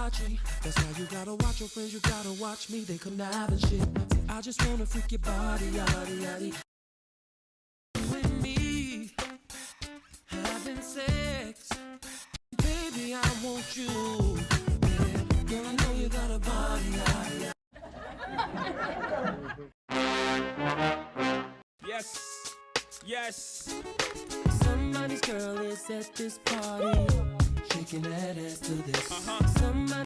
watching. That's why you gotta watch your friends, you gotta watch me. They connive and shit. See, I just wanna freak your body, yaddy, yaddy. With me, having sex. Baby, I want you. Yeah, girl, I know you got a body, yaddy, yaddy. Yes, yes. Somebody's girl is at this party, shaking that ass to this. Somebody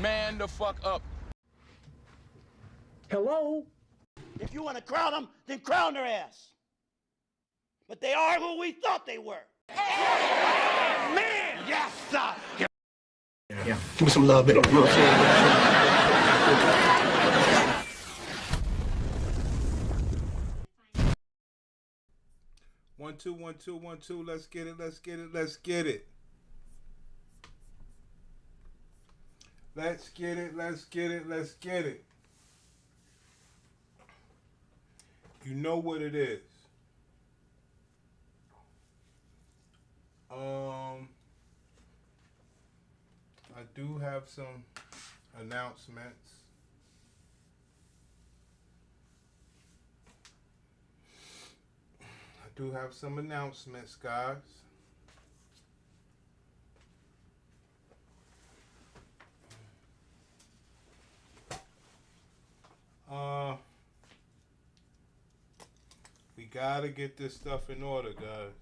Man the fuck up. Hello? If you want to crown them, then crown their ass. But they are who we thought they were. Man! Yes, sir! Yeah. Give me some love, baby. You know what I'm saying? 1 2 1 2 1 2. Let's get it. Let's get it. Let's get it. Let's get it. Let's get it. Let's get it. You know what it is. I do have some announcements. Guys. We gotta get this stuff in order, guys.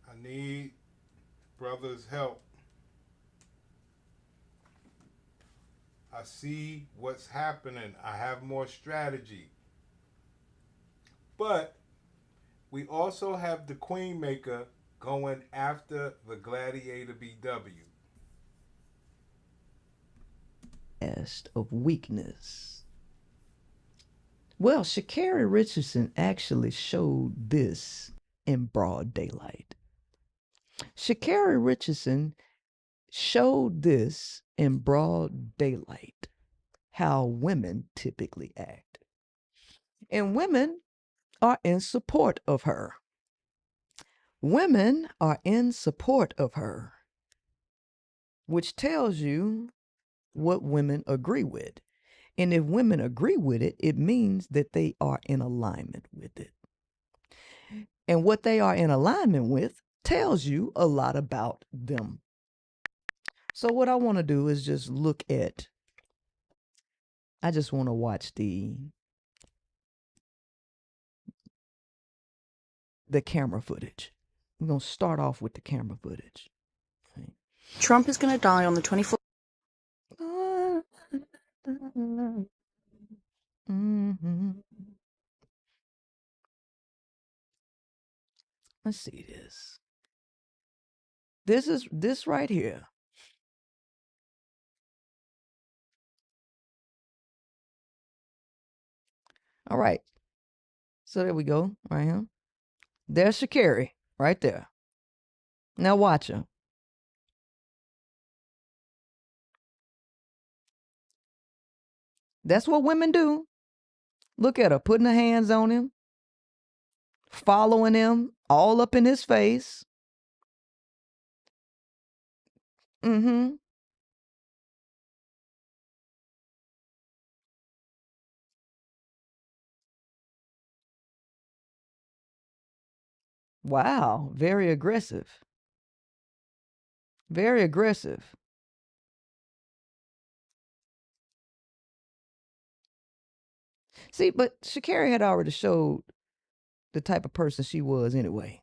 I need brothers' help. I see what's happening. I have more strategy. But we also have the Queenmaker going after the Gladiator BW. Of weakness. Well, Sha'Carri Richardson actually showed this in broad daylight. Sha'Carri Richardson showed this in broad daylight, how women typically act. And women are in support of her. Women are in support of her, which tells you what women agree with. And if women agree with it, it means that they are in alignment with it. And what they are in alignment with tells you a lot about them. So what I want to do is just look at, I just want to watch the camera footage. We're going to start off with the camera footage. Okay. Trump is going to die on the 24th. Mm-hmm. Let's see this. This right here. All right. So there we go, right here. There's Sha'Carri, right there. Now watch her. That's what women do. Look at her, putting her hands on him, following him, all up in his face. Mm-hmm. Wow, very aggressive. Very aggressive. See, but Sha'Carri had already showed the type of person she was anyway,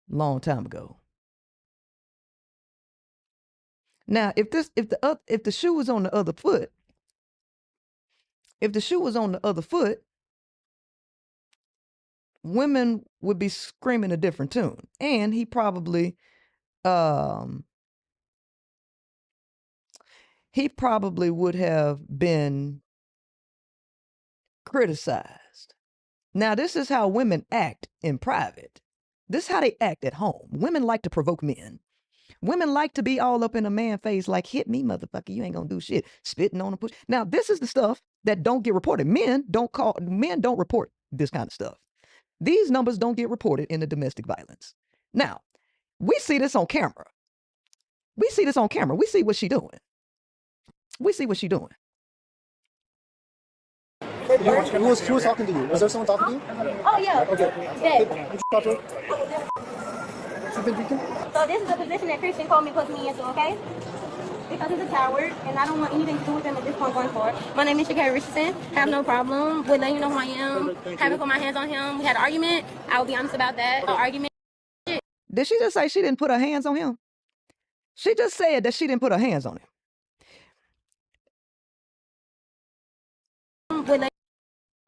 long time ago. Now, if the shoe was on the other foot, women would be screaming a different tune, and he probably would have been criticized. Now, this is how women act in private. This is how they act at home. Women like to provoke men. Women like to be all up in a man face like, hit me, motherfucker. You ain't gonna do shit. Spitting on a push. Now, this is the stuff that don't get reported. Men don't report this kind of stuff. These numbers don't get reported in the domestic violence. Now, we see this on camera. We see this on camera. We see what she doing. We see what she doing. Who was talking to you? Was there someone talking to you? Oh, yeah. Okay. Dead. Did you talk to her? She's been drinking? So this is the position that Christian Coleman puts me into, okay? Because he's a coward, and I don't want anything to do with him at this point going forward. My name is Shakari Richardson. Have no problem with letting you know who I am. Haven't put my hands on him. We had an argument. I will be honest about that. An argument. Did she just say she didn't put her hands on him? She just said that she didn't put her hands on him. With letting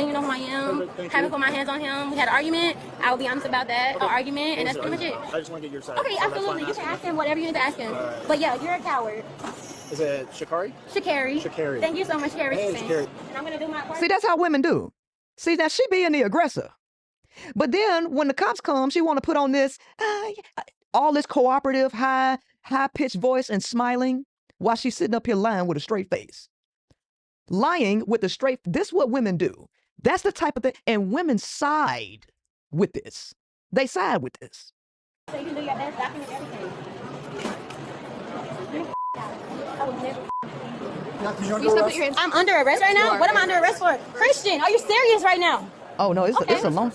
you know who I am. Haven't put my hands on him. We had an argument. I will be honest about that. An argument, and that's pretty much it. I just want to get your side. Okay, So that's absolutely. fine. You can ask him whatever you need to ask him. But yeah, you're a coward. Is it Shakari? Shakari. Shakari. Thank you so much, Shakari. Hey, Shakari. And I'm going to do my part. See, that's how women do. See, now she being the aggressor. But then when the cops come, she want to put on this, all this cooperative, high-pitched voice and smiling while she's sitting up here lying with a straight face. Lying with a straight, this is what women do. That's the type of thing, and women side with this. They side with this. So you can do your best, document everything. I would never. I'm under arrest right now? What am I under arrest for? Christian, are you serious right now? Oh, no, it's a long.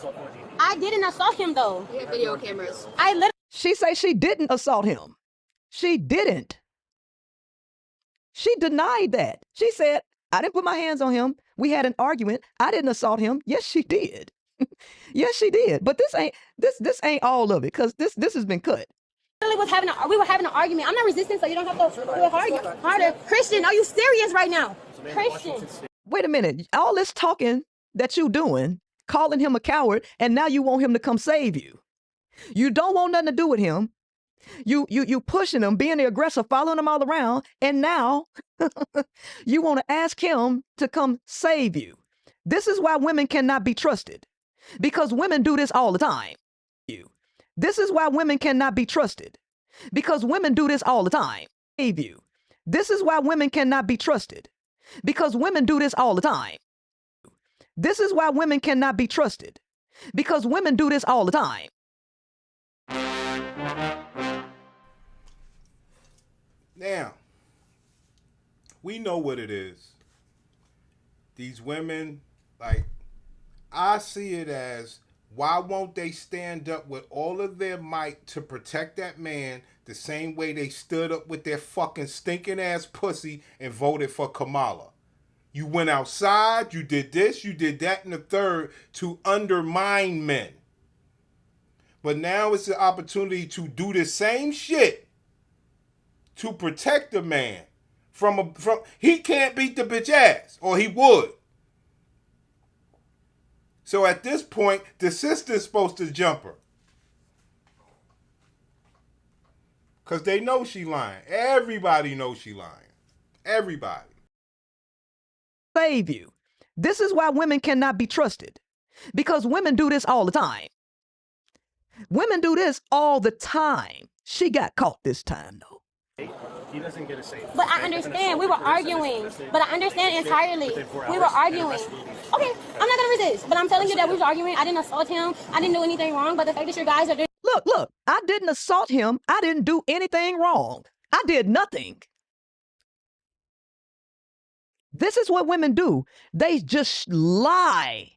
I didn't assault him, though. We have video cameras. I literally. She say she didn't assault him. She didn't. She denied that. She said, I didn't put my hands on him. We had an argument. I didn't assault him. Yes, she did. Yes, she did. But this ain't all of it, because this has been cut. We were having an argument. I'm not resisting, so you don't have to do it harder. Christian, are you serious right now? Christian. Wait a minute. All this talking that you doing, calling him a coward, and now you want him to come save you. You don't want nothing to do with him. You pushing him, being the aggressor, following him all around, and now you want to ask him to come save you. This is why women cannot be trusted, because women do this all the time. This is why women cannot be trusted, because women do this all the time. Save you. This is why women cannot be trusted, because women do this all the time. This is why women cannot be trusted, because women do this all the time. Now, we know what it is. These women, like, I see it as, why won't they stand up with all of their might to protect that man the same way they stood up with their fucking stinking ass pussy and voted for Kamala? You went outside, you did this, you did that, and the third to undermine men. But now it's the opportunity to do the same shit to protect the man from he can't beat the bitch ass, or he would. So at this point, the sister's supposed to jump her. Because they know she lying. Everybody knows she lying. Everybody. Save you. This is why women cannot be trusted, because women do this all the time. Women do this all the time. She got caught this time, though. He doesn't get a say. But I understand. We were arguing. But I understand entirely. We were arguing. Okay, I'm not going to resist. But I'm telling you that we were arguing. I didn't assault him. I didn't do anything wrong. But the fact that you guys are doing. Look, I didn't assault him. I didn't do anything wrong. I did nothing. This is what women do. They just lie.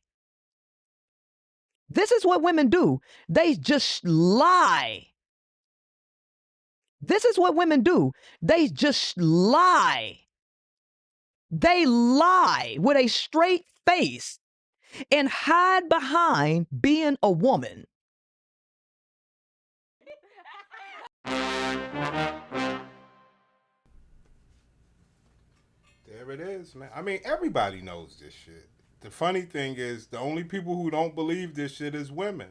This is what women do. They just lie. This is what women do. They just lie. They lie with a straight face and hide behind being a woman. There it is, man. I mean, everybody knows this shit. The funny thing is, the only people who don't believe this shit is women.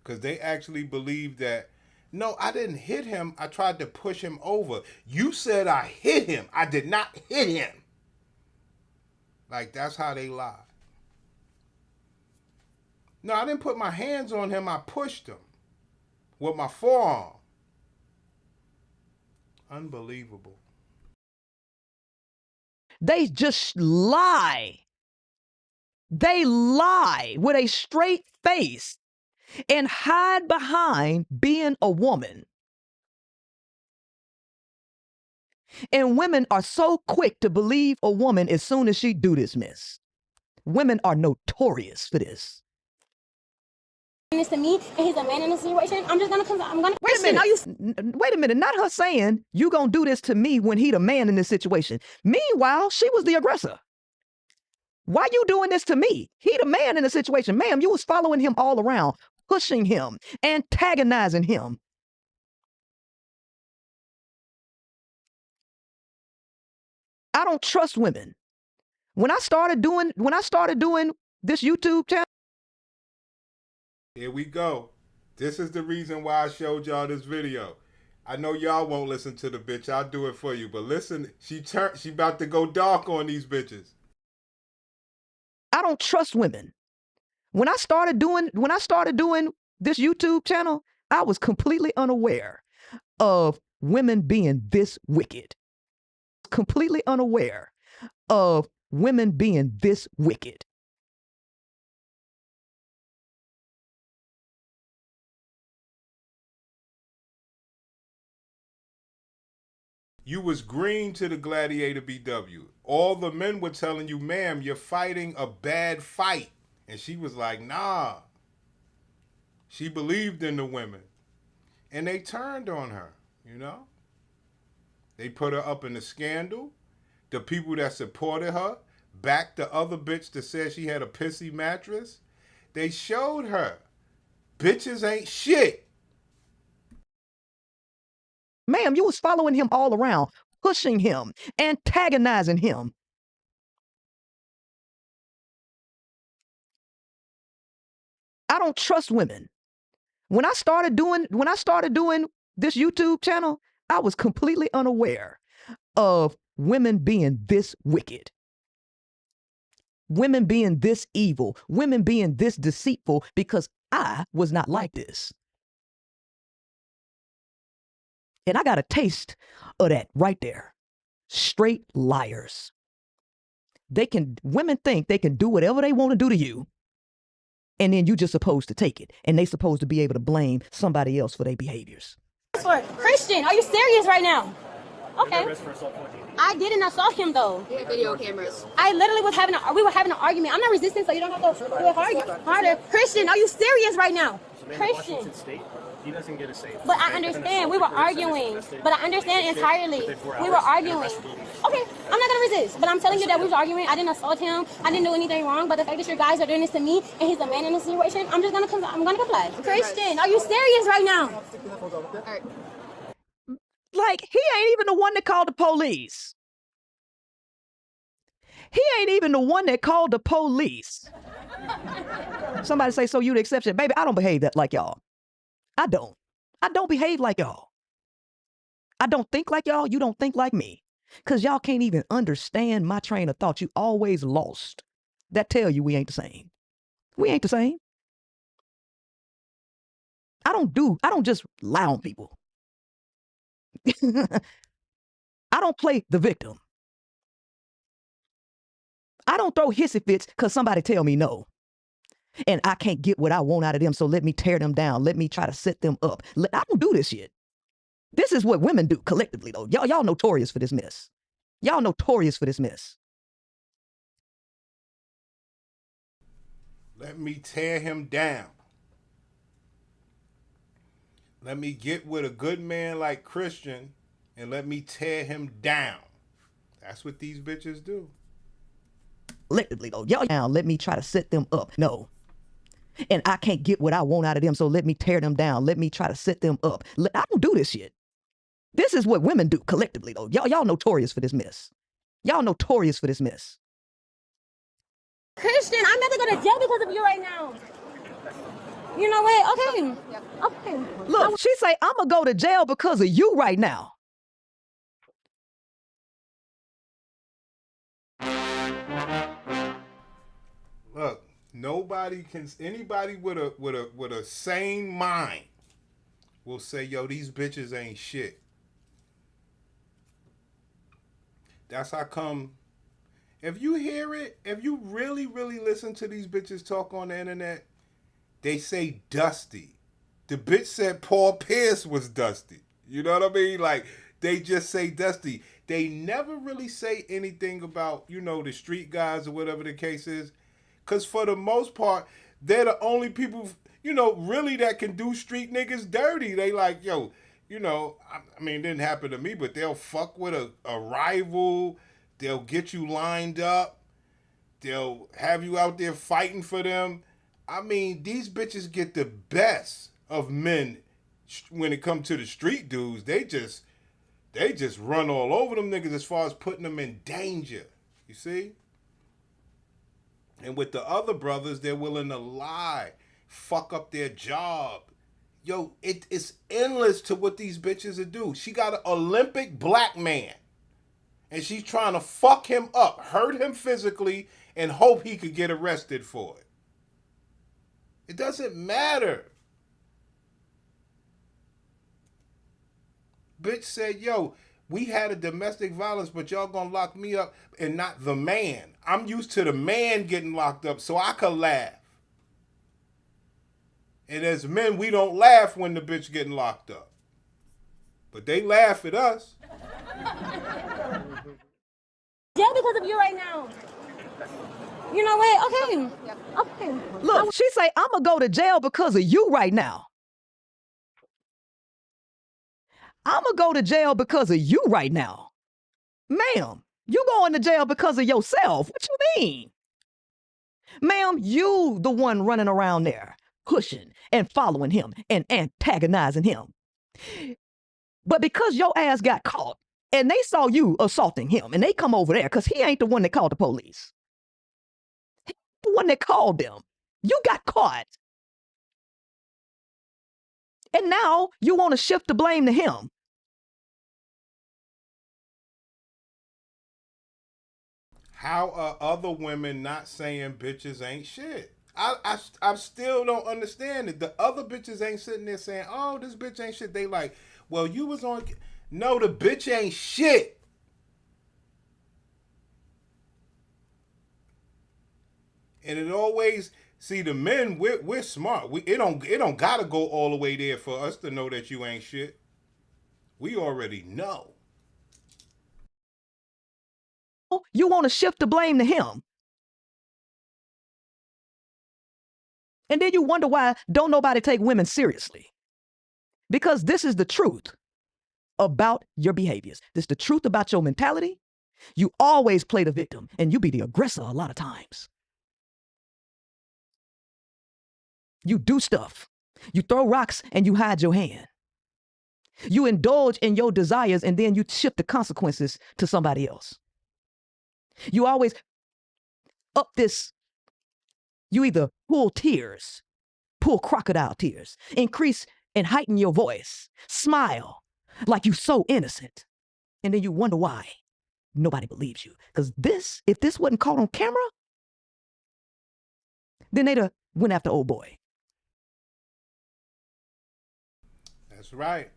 Because they actually believe that, no, I didn't hit him. I tried to push him over. You said I hit him. I did not hit him. Like, that's how they lie. No, I didn't put my hands on him. I pushed him with my forearm. Unbelievable. They just lie. They lie with a straight face and hide behind being a woman. And women are so quick to believe a woman as soon as she do this mess. Women are notorious for this. This to me, and he's a man in this situation. I'm just gonna come. I'm gonna. Wait a minute. Wait a minute. Not her saying you gonna do this to me when he the man in this situation. Meanwhile, she was the aggressor. Why you doing this to me? He the man in the situation. Ma'am, you was following him all around, pushing him, antagonizing him. I don't trust women. When I started doing this YouTube channel. Here we go. This is the reason why I showed y'all this video. I know y'all won't listen to the bitch. I'll do it for you. But listen, she about to go dark on these bitches. I don't trust women. When I started doing this YouTube channel, I was completely unaware of women being this wicked. Completely unaware of women being this wicked. You was green to the Gladiator BW. All the men were telling you, ma'am, you're fighting a bad fight. And she was like, nah. She believed in the women. And they turned on her, you know? They put her up in the scandal. The people that supported her backed the other bitch that said she had a pissy mattress. They showed her. Bitches ain't shit. Ma'am, you was following him all around, pushing him, antagonizing him. I don't trust women. When I started doing this YouTube channel, I was completely unaware of women being this wicked. Women being this evil, women being this deceitful, because I was not like this. And I got a taste of that right there. Straight liars. Women think they can do whatever they want to do to you, and then you just supposed to take it, and they supposed to be able to blame somebody else for their behaviors. Christian, are you serious right now? Okay. I didn't assault him though. We have video cameras. I literally we were having an argument. I'm not resisting, so you don't have to do it harder. Christian, are you serious right now? Christian. He doesn't get a say. But I understand. We were arguing. But I understand entirely. We were arguing. Okay, I'm not gonna resist. But I'm telling you that we were arguing. I didn't assault him. I didn't do anything wrong. But the fact that you guys are doing this to me and he's a man in this situation, I'm gonna comply. Christian, are you serious right now? All right. Like, he ain't even the one that called the police. He ain't even the one that called the police. Somebody say, so you the exception. Baby, I don't behave that like y'all. I don't. I don't behave like y'all. I don't think like y'all. You don't think like me. Because y'all can't even understand my train of thought. You always lost. That tell you we ain't the same. We ain't the same. I don't just lie on people. I don't play the victim. I don't throw hissy fits because somebody tell me no. And I can't get what I want out of them, so let me tear them down. Let me try to set them up. I don't do this shit. This is what women do collectively, though. Y'all notorious for this mess. Y'all notorious for this mess. Let me tear him down. Let me get with a good man like Christian and let me tear him down. That's what these bitches do. Collectively, though. Y'all now let me try to set them up. No. And I can't get what I want out of them, so let me tear them down. Let me try to set them up. I don't do this shit. This is what women do collectively, though. Y'all notorious for this mess. Y'all notorious for this mess. Christian, I'm about to go to jail because of you right now. You know what? Okay. Okay. Look, she say, I'm going to go to jail because of you right now. Look, anybody with a sane mind will say, yo, these bitches ain't shit. That's how come. If you hear it, if you really, really listen to these bitches talk on the internet, they say Dusty. The bitch said Paul Pierce was Dusty. You know what I mean? Like, they just say Dusty. They never really say anything about, the street guys or whatever the case is. Because for the most part, they're the only people, really that can do street niggas dirty. They like, I mean, it didn't happen to me, but they'll fuck with a rival. They'll get you lined up. They'll have you out there fighting for them. I mean, these bitches get the best of men when it comes to the street dudes. They just run all over them niggas as far as putting them in danger. You see? And with the other brothers, they're willing to lie, fuck up their job. Yo, it's endless to what these bitches will do. She got an Olympic black man, and she's trying to fuck him up, hurt him physically, and hope he could get arrested for it. It doesn't matter. Bitch said, yo, we had a domestic violence, but y'all gonna lock me up and not the man. I'm used to the man getting locked up so I could laugh. And as men, we don't laugh when the bitch getting locked up. But they laugh at us. Yeah, because of you right now. You know what? Okay. Look, she say, I'm going to go to jail because of you right now. I'm going to go to jail because of you right now. Ma'am, you going to jail because of yourself. What you mean? Ma'am, you the one running around there, pushing and following him and antagonizing him. But because your ass got caught and they saw you assaulting him and they come over there because he ain't the one that called the police. He's the one that called them. You got caught. And now you want to shift the blame to him. How are other women not saying bitches ain't shit? I still don't understand it. The other bitches ain't sitting there saying, oh, this bitch ain't shit. They like, well, you was on. No, the bitch ain't shit. And it always, see, the men, we're smart. It don't gotta go all the way there for us to know that you ain't shit. We already know. You want to shift the blame to him. And then you wonder why don't nobody take women seriously. Because this is the truth about your behaviors. This is the truth about your mentality. You always play the victim and you be the aggressor a lot of times. You do stuff. You throw rocks and you hide your hand. You indulge in your desires and then you shift the consequences to somebody else. You always up this, you either pull tears, pull crocodile tears, increase and heighten your voice, smile like you so innocent. And then you wonder why nobody believes you. Because if this wasn't caught on camera, then they'd have went after old boy. That's right.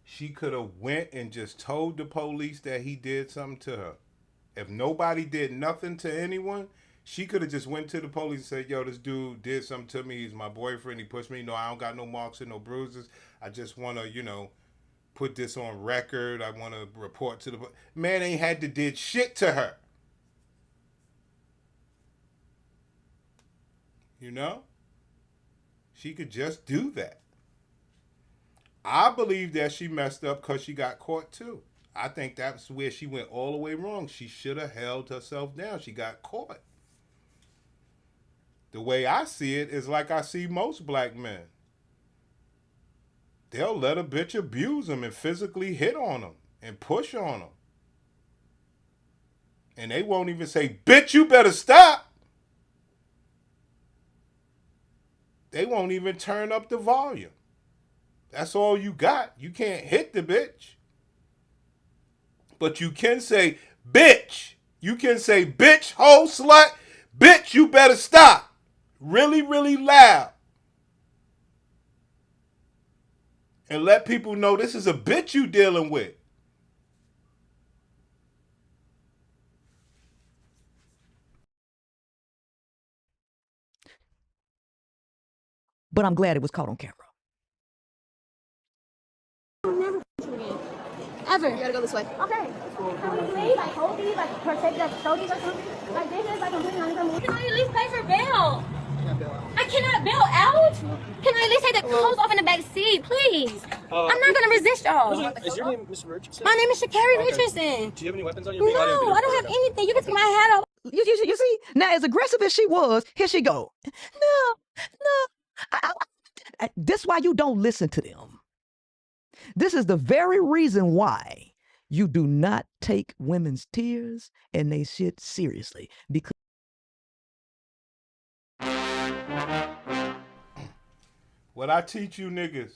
She could have went and just told the police that he did something to her. If nobody did nothing to anyone, she could have just went to the police and said, yo, this dude did something to me. He's my boyfriend. He pushed me. No, I don't got no marks and no bruises. I just want to, put this on record. I want to report to the... Man ain't had to did shit to her. She could just do that. I believe that she messed up because she got caught too. I think that's where she went all the way wrong. She should have held herself down. She got caught. The way I see it is like I see most black men. They'll let a bitch abuse them and physically hit on them and push on them. And they won't even say, bitch, you better stop. They won't even turn up the volume. That's all you got. You can't hit the bitch. But you can say, bitch. You can say, bitch, hoe, slut. Bitch, you better stop. Really, really loud. And let people know this is a bitch you dealing with. but I'm glad it was caught on camera. I'll never f you again. Ever. You gotta go this way. Okay. Can we please, like, hold these, like, protect the shoulders or something? Like, this is, like, completely uncomfortable. Can I at least pay for bail? I cannot bail out? Can I at least take the clothes off in the back seat, please? I'm not gonna resist y'all. Is your name Mr. Richardson? My name is Shakari Richardson. Do you have any weapons on you? No, I don't have anything. You can take my hat off. You see? Now, as aggressive as she was, here she go. No. This why you don't listen to them. This is the very reason why you do not take women's tears and they shit seriously. Because what I teach you niggas,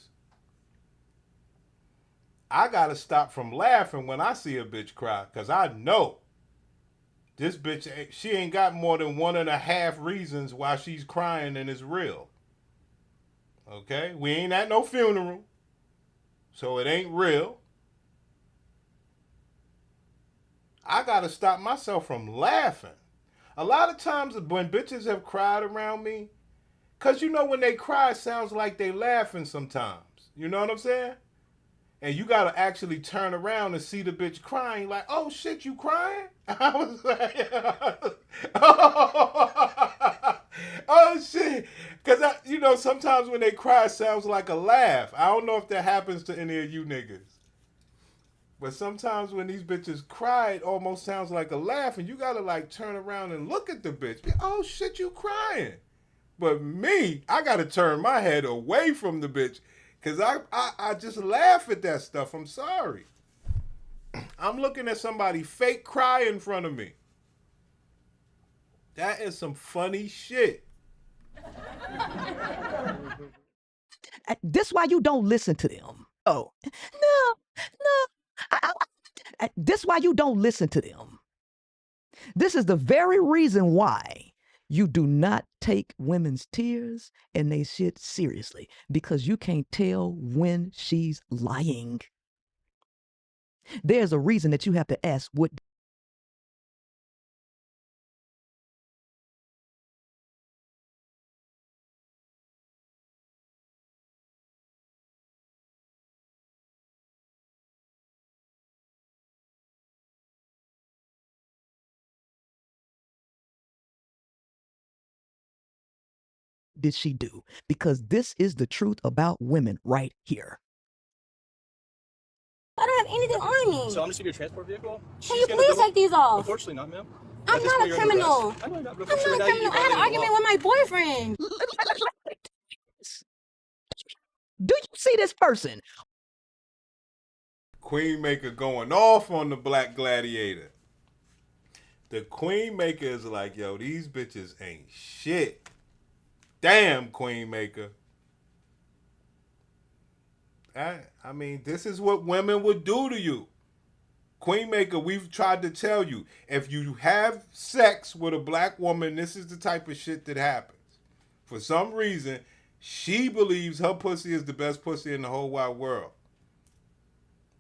I gotta stop from laughing when I see a bitch cry, cause I know this bitch, she ain't got more than 1.5 reasons why she's crying and it's real. Okay? We ain't at no funeral, so it ain't real. I gotta stop myself from laughing. A lot of times when bitches have cried around me, cause you know when they cry, it sounds like they laughing sometimes. You know what I'm saying? And you gotta actually turn around and see the bitch crying, like, oh shit, you crying? I was like, oh shit. Cause sometimes when they cry, it sounds like a laugh. I don't know if that happens to any of you niggas. But sometimes when these bitches cry, it almost sounds like a laugh, and you gotta like turn around and look at the bitch. Oh shit, you crying. But me, I gotta turn my head away from the bitch, cause I just laugh at that stuff. I'm sorry. I'm looking at somebody fake cry in front of me. That is some funny shit. this why you don't listen to them. Oh, no. This why you don't listen to them. This is the very reason why you do not take women's tears and they shit seriously, because you can't tell when she's lying. There's a reason that you have to ask what did she do? Because this is the truth about women right here. I don't have anything on me. So I'm just in your transport vehicle. Can you please take these off? Unfortunately not, ma'am. I'm not a criminal. I know you're not, but I'm not a criminal. I had an argument with my boyfriend. Do you see this person? Queenmaker going off on the Black Gladiator. The Queenmaker is like, yo, these bitches ain't shit. Damn, Queenmaker. I mean, this is what women would do to you. Queenmaker, we've tried to tell you, if you have sex with a black woman, this is the type of shit that happens. For some reason, she believes her pussy is the best pussy in the whole wide world.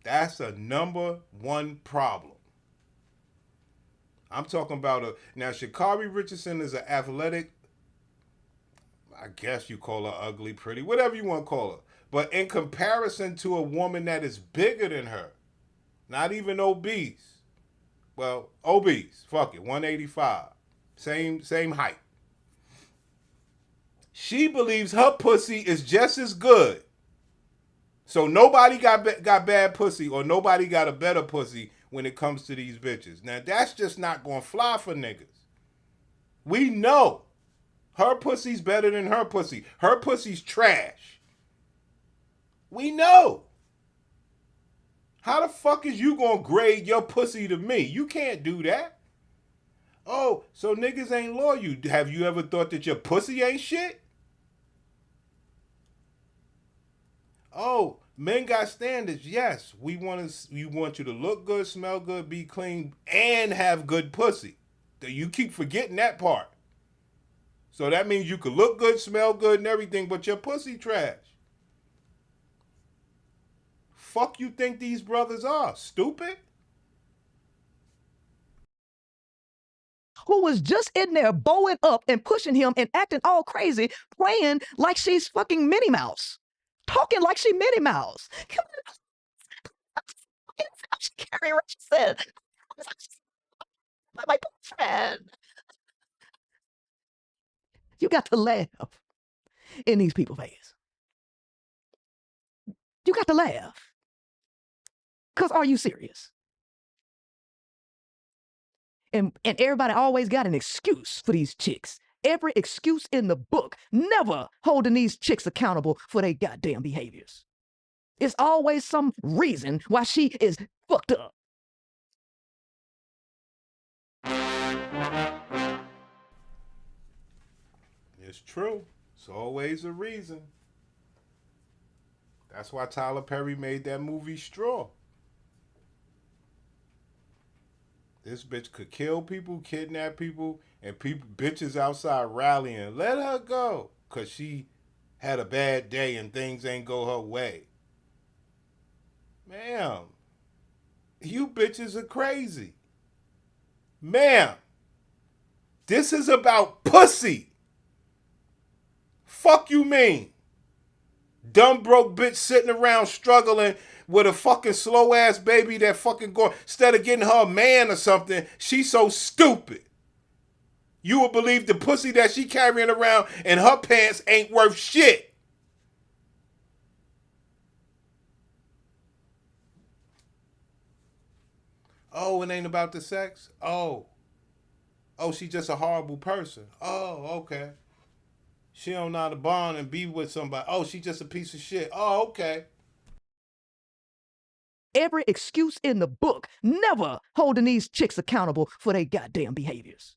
That's a #1 problem. I'm talking about now, Shakari Richardson is an athletic, I guess you call her ugly, pretty, whatever you want to call her. But in comparison to a woman that is bigger than her, not even obese. Well, obese, fuck it, 185. Same height. She believes her pussy is just as good. So nobody got bad pussy, or nobody got a better pussy when it comes to these bitches. Now, that's just not going to fly for niggas. We know her pussy's better than her pussy. Her pussy's trash. We know. How the fuck is you going to grade your pussy to me? You can't do that. Oh, so niggas ain't loyal. Have you ever thought that your pussy ain't shit? Oh, men got standards. Yes, we want you to look good, smell good, be clean, and have good pussy. You keep forgetting that part. So that means you could look good, smell good, and everything, but your pussy trash. Fuck you think these brothers are? Stupid? Who who was just in there bowing up and pushing him and acting all crazy, playing like she's fucking Minnie Mouse, talking like she Minnie Mouse. Carrie Richardson, my boyfriend. You got to laugh in these people's face. You got to laugh. Because are you serious? And everybody always got an excuse for these chicks. Every excuse in the book, never holding these chicks accountable for their goddamn behaviors. It's always some reason why she is fucked up. It's true. It's always a reason. That's why Tyler Perry made that movie Straw. This bitch could kill people, kidnap people, and bitches outside rallying. Let her go. Because she had a bad day and things ain't go her way. Ma'am, you bitches are crazy. Ma'am, this is about pussy. Fuck you mean? Dumb broke bitch sitting around struggling with a fucking slow ass baby that fucking going, instead of getting her a man or something, she's so stupid. You would believe the pussy that she carrying around in her pants ain't worth shit. Oh, it ain't about the sex? Oh, she just a horrible person. Oh, okay. She don't know how to bond and be with somebody. Oh, she just a piece of shit. Oh, okay. Every excuse in the book, never holding these chicks accountable for their goddamn behaviors.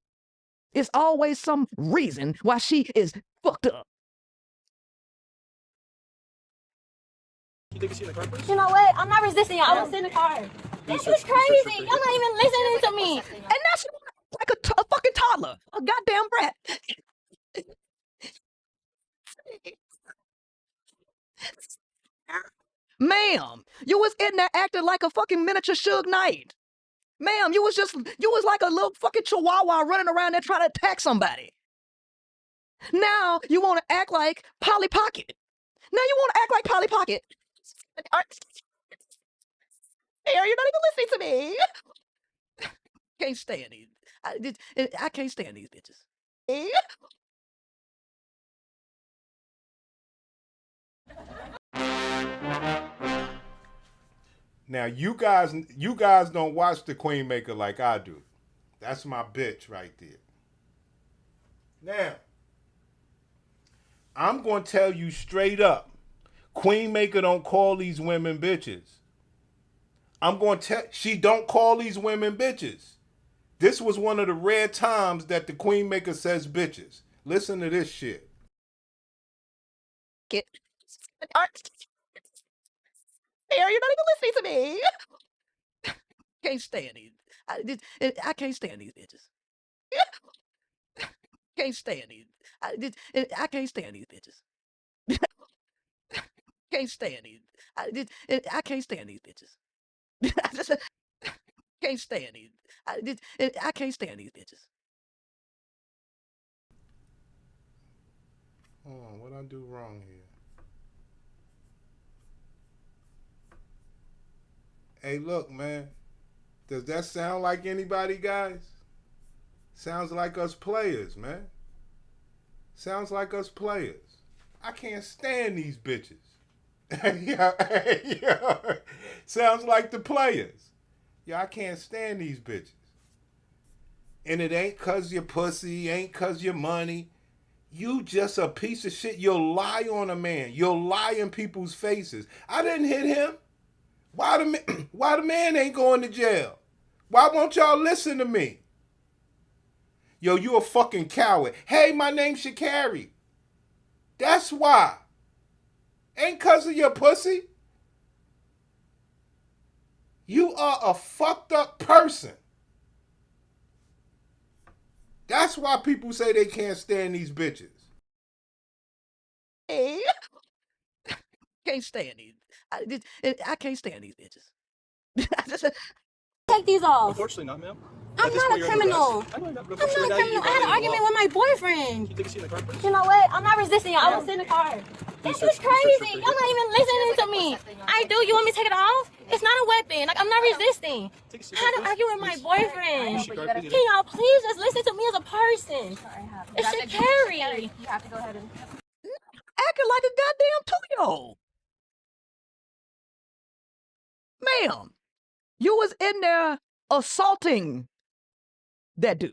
It's always some reason why she is fucked up. You think you see in the car, please? You know what? I'm not resisting. I was in the car. This is crazy. Y'all not even listening to me. And now she like a fucking toddler, a goddamn brat. Ma'am, you was in there acting like a fucking miniature Suge Knight. Ma'am, you was like a little fucking chihuahua running around there trying to attack somebody. Now you want to act like Polly Pocket. Now you want to act like Polly Pocket. You're not even listening to me. Can't stand these. I can't stand these bitches. Now you guys don't watch the Queenmaker like I do. That's my bitch right there. Now, I'm going to tell you straight up, Queenmaker don't call these women bitches. I'm going to tell, she don't call these women bitches. This was one of the rare times that the Queenmaker says bitches. Listen to this shit. You're not even listening to me. Can't stand these. I can't stand these bitches. Can't stand these. I can't stand these bitches. Can't stand these. I can't stand these bitches. Can't stand these. I can't stand these bitches. Hold on, what I do wrong here? Hey, look, man. Does that sound like anybody, guys? Sounds like us players, man. Sounds like us players. I can't stand these bitches. yeah. Sounds like the players. Yeah, I can't stand these bitches. And it ain't cause your pussy, ain't cause your money. You just a piece of shit. You'll lie on a man. You'll lie in people's faces. I didn't hit him. Why the man ain't going to jail? Why won't y'all listen to me? Yo, you a fucking coward. Hey, my name's Sha'Carri. That's why. Ain't cause of your pussy. You are a fucked up person. That's why people say they can't stand these bitches. Hey. Can't stand these. I can't stand these bitches. Take these off. Unfortunately not, ma'am. I'm not a criminal. I know you're not, but I'm not a criminal. I had an argument with my boyfriend. You think you see in the car, please? You know what? I'm not resisting y'all. I was in the car. This is crazy. Y'all not even listening to me. I do. You want me to take it off? It's not a weapon. Like, I'm not resisting. I had an argument with my boyfriend. Can y'all please just listen to me as a person? It's Shakari. You have to go ahead and... Acting like a goddamn 2-year-old. Ma'am, you was in there assaulting that dude.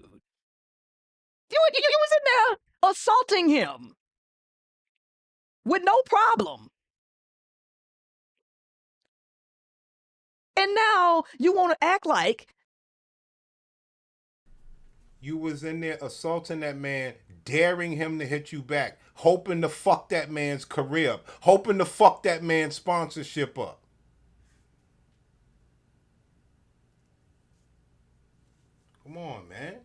You was in there assaulting him with no problem. And now you want to act like You was in there assaulting that man, daring him to hit you back, hoping to fuck that man's career up, hoping to fuck that man's sponsorship up. Come on, man.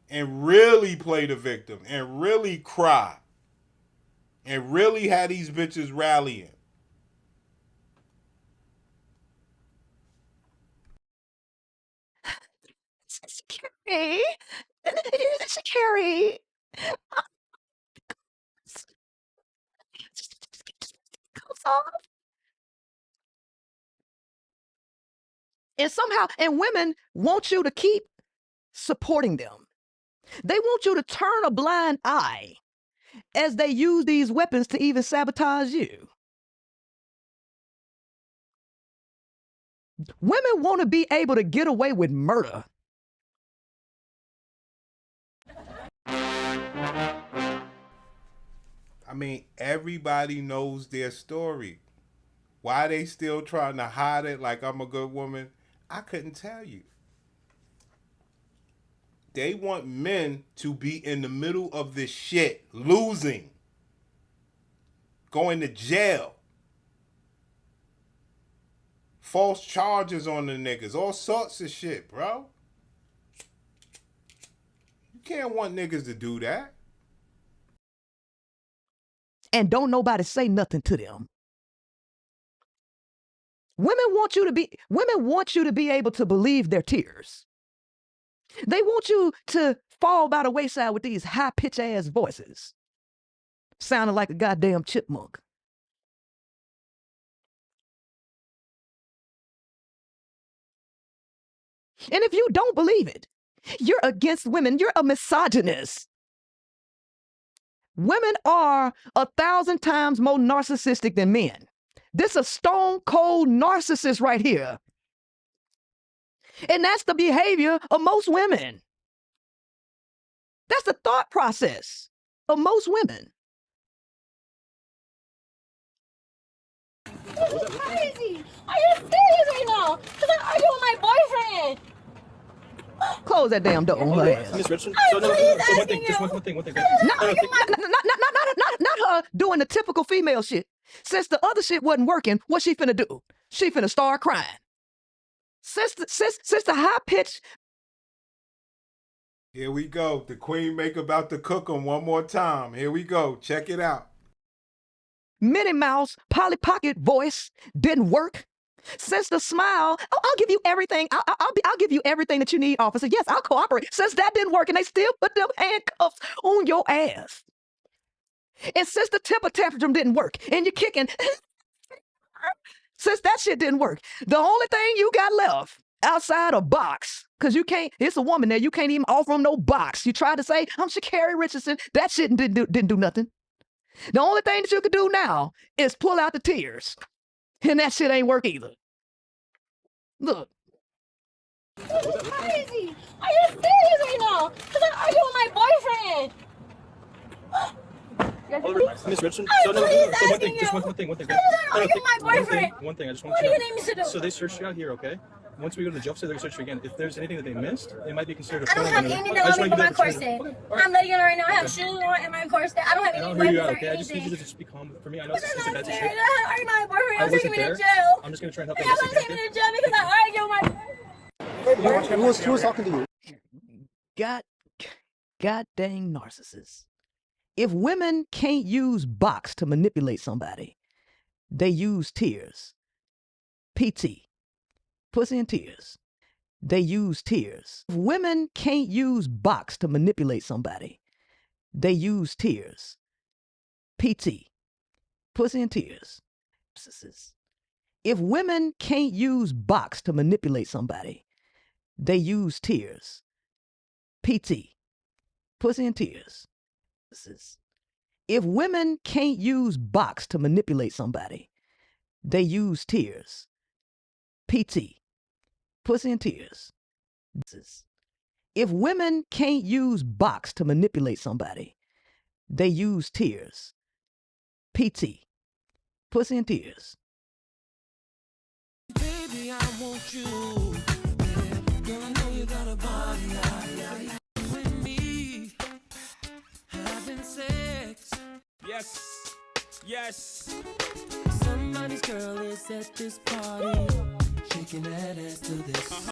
And really play the victim and really cry and really have these bitches rallying. Shakari, Shakari. Goes off. And somehow, and women want you to keep supporting them. They want you to turn a blind eye as they use these weapons to even sabotage you. Women want to be able to get away with murder. I mean, everybody knows their story. Why they still trying to hide it like I'm a good woman, I couldn't tell you. They want men to be in the middle of this shit, losing, going to jail, false charges on the niggas, all sorts of shit, bro. You can't want niggas to do that. And don't nobody say nothing to them. Women want you to be able to believe their tears. They want you to fall by the wayside with these high-pitched ass voices, sounding like a goddamn chipmunk. And if you don't believe it, you're against women. You're a misogynist. Women are 1,000 times more narcissistic than men. This is a stone cold narcissist right here. And that's the behavior of most women. That's the thought process of most women. This is crazy. Are you serious right now? Because I'm arguing with my boyfriend. Close that damn door on her ass. Miss Richardson, I'm so please one asking thing, you. just one thing. Not her doing the typical female shit. Since the other shit wasn't working, what she finna do? She finna start crying. Since the high pitch. Here we go. The Queenmaker about to cook them one more time. Here we go. Check it out. Minnie Mouse, Polly Pocket voice didn't work. Since the smile, oh, I'll give you everything. I'll give you everything that you need, officer. Yes, I'll cooperate. Since that didn't work, and they still put them handcuffs on your ass. And since the temper tantrum didn't work, and you're kicking, since that shit didn't work, the only thing you got left outside a box, because you can't, it's a woman there, you can't even offer them no box. You tried to say, I'm Shakari Richardson. That shit didn't do nothing. The only thing that you could do now is pull out the tears. And that shit ain't work either. Look. This is crazy. Are you serious right now? Because I'm arguing with my boyfriend. Miss Richardson, I'm please asking just you. one thing. I'm arguing with my boyfriend. One thing, I just want What to do you need me to do? So they searched you out here, okay? Once we go to the jail, they're going to search you again. If there's anything that they missed, it might be considered a I don't felony. have anything on me but my corset. I'm letting you know right now. I have shoes on and my corset. I don't have any I'll weapons hear you out, or okay? I just need you anything. to just be calm for me. I know But it's that's a not bad fair. shit. I'm arguing with my boyfriend. I I'm taking wasn't me to there. jail. I'm just going to try and help Y'all you. gonna take me to jail because I argue with my boyfriend. Who was talking to you? God dang narcissists. If women can't use box to manipulate somebody, they use tears. PT. Pussy and tears. They use tears. If women can't use box to manipulate somebody, they use tears. PT. Pussy and tears. If women can't use box to manipulate somebody, they use tears. PT. Pussy and tears. If women can't use box to manipulate somebody, they use tears. PT. Pussy and tears. If women can't use box to manipulate somebody, they use tears. PT. Pussy and tears. Baby, I want you. Girl, I know you got a body. With me, having sex. Yes. Yes. Somebody's girl is at this party, shaking that ass to this.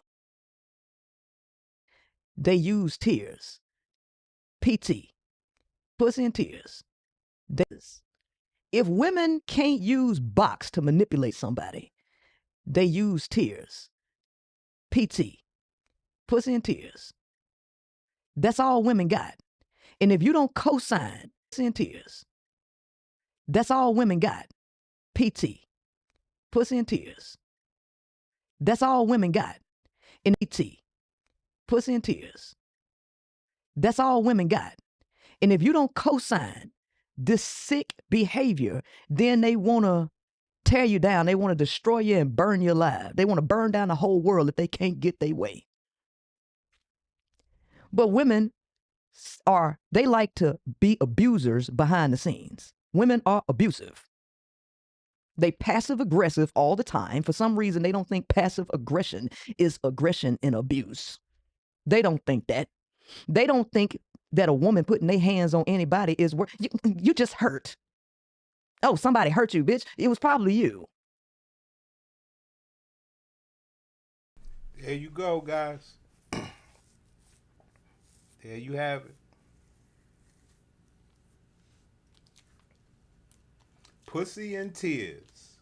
They use tears. PT. Pussy and tears. If women can't use box to manipulate somebody, they use tears. PT. Pussy and tears. That's all women got. And if you don't co-sign, pussy and tears. That's all women got. PT. Pussy and tears. That's all women got. And PT. Pussy and tears. That's all women got. And if you don't co-sign this sick behavior, then they want to tear you down. They want to destroy you and burn you alive. They want to burn down the whole world if they can't get their way. But women they like to be abusers behind the scenes. Women are abusive. They passive aggressive all the time. For some reason, they don't think passive aggression is aggression and abuse. They don't think that. They don't think that a woman putting their hands on anybody is worth. You just hurt. Oh, somebody hurt you, bitch. It was probably you. There you go, guys. There you have it. Pussy and tears.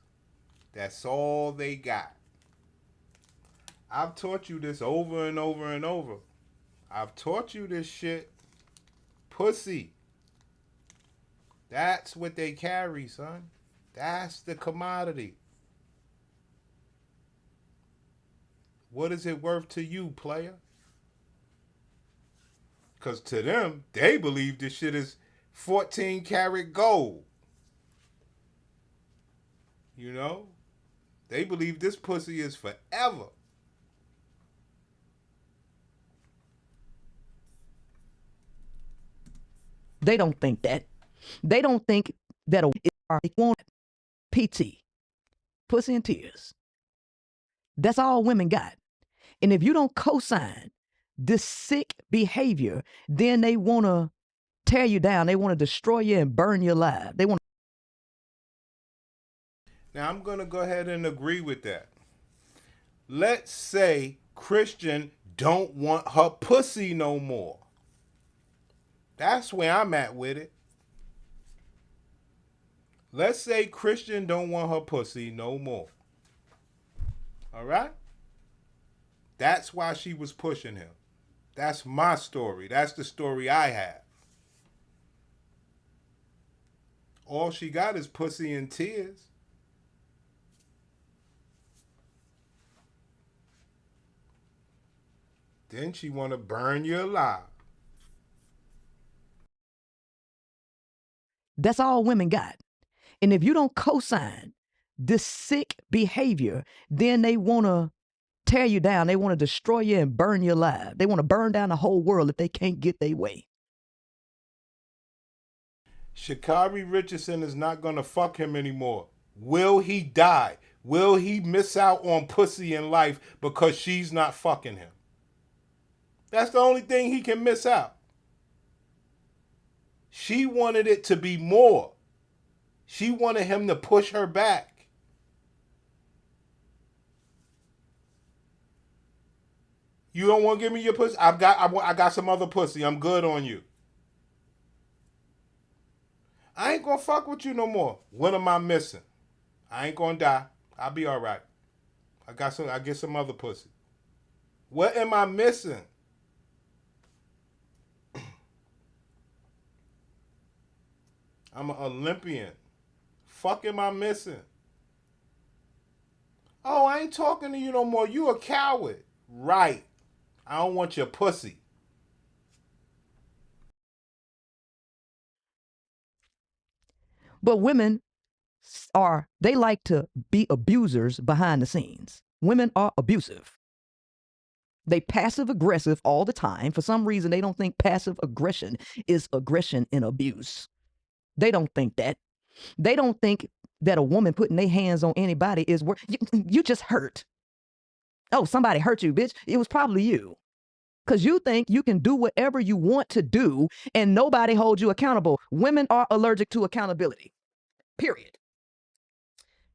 That's all they got. I've taught you this over and over and over. I've taught you this shit. Pussy. That's what they carry, son. That's the commodity. What is it worth to you, player? Because to them, they believe this shit is 14 karat gold. You know? They believe this pussy is forever. They don't think that. They don't think that a want PT. Pussy and tears. That's all women got. And if you don't co-sign this sick behavior, then they want to tear you down. They want to destroy you and burn you alive. They want. Now, I'm going to go ahead and agree with that. Let's say Christian don't want her pussy no more. That's where I'm at with it. Let's say Christian don't want her pussy no more. All right? That's why she was pushing him. That's my story. That's the story I have. All she got is pussy and tears. Then she want to burn you alive. That's all women got. And if you don't co-sign this sick behavior, then they want to tear you down. They want to destroy you and burn you alive. They want to burn down the whole world if they can't get their way. Sha'Carri Richardson is not going to fuck him anymore. Will he die? Will he miss out on pussy in life because she's not fucking him? That's the only thing he can miss out. She wanted it to be more. She wanted him to push her back. You don't want to give me your pussy? I got some other pussy. I'm good on you. I ain't gonna fuck with you no more. What am I missing? I ain't gonna die. I'll be all right. I get some other pussy. What am I missing? I'm an Olympian. Fuck am I missing? Oh, I ain't talking to you no more. You a coward. Right. I don't want your pussy. But women they like to be abusers behind the scenes. Women are abusive. They passive aggressive all the time. For some reason, they don't think passive aggression is aggression in abuse. They don't think that. They don't think that a woman putting their hands on anybody is worth. You just hurt. Oh, somebody hurt you, bitch. It was probably you. Because you think you can do whatever you want to do and nobody holds you accountable. Women are allergic to accountability. Period.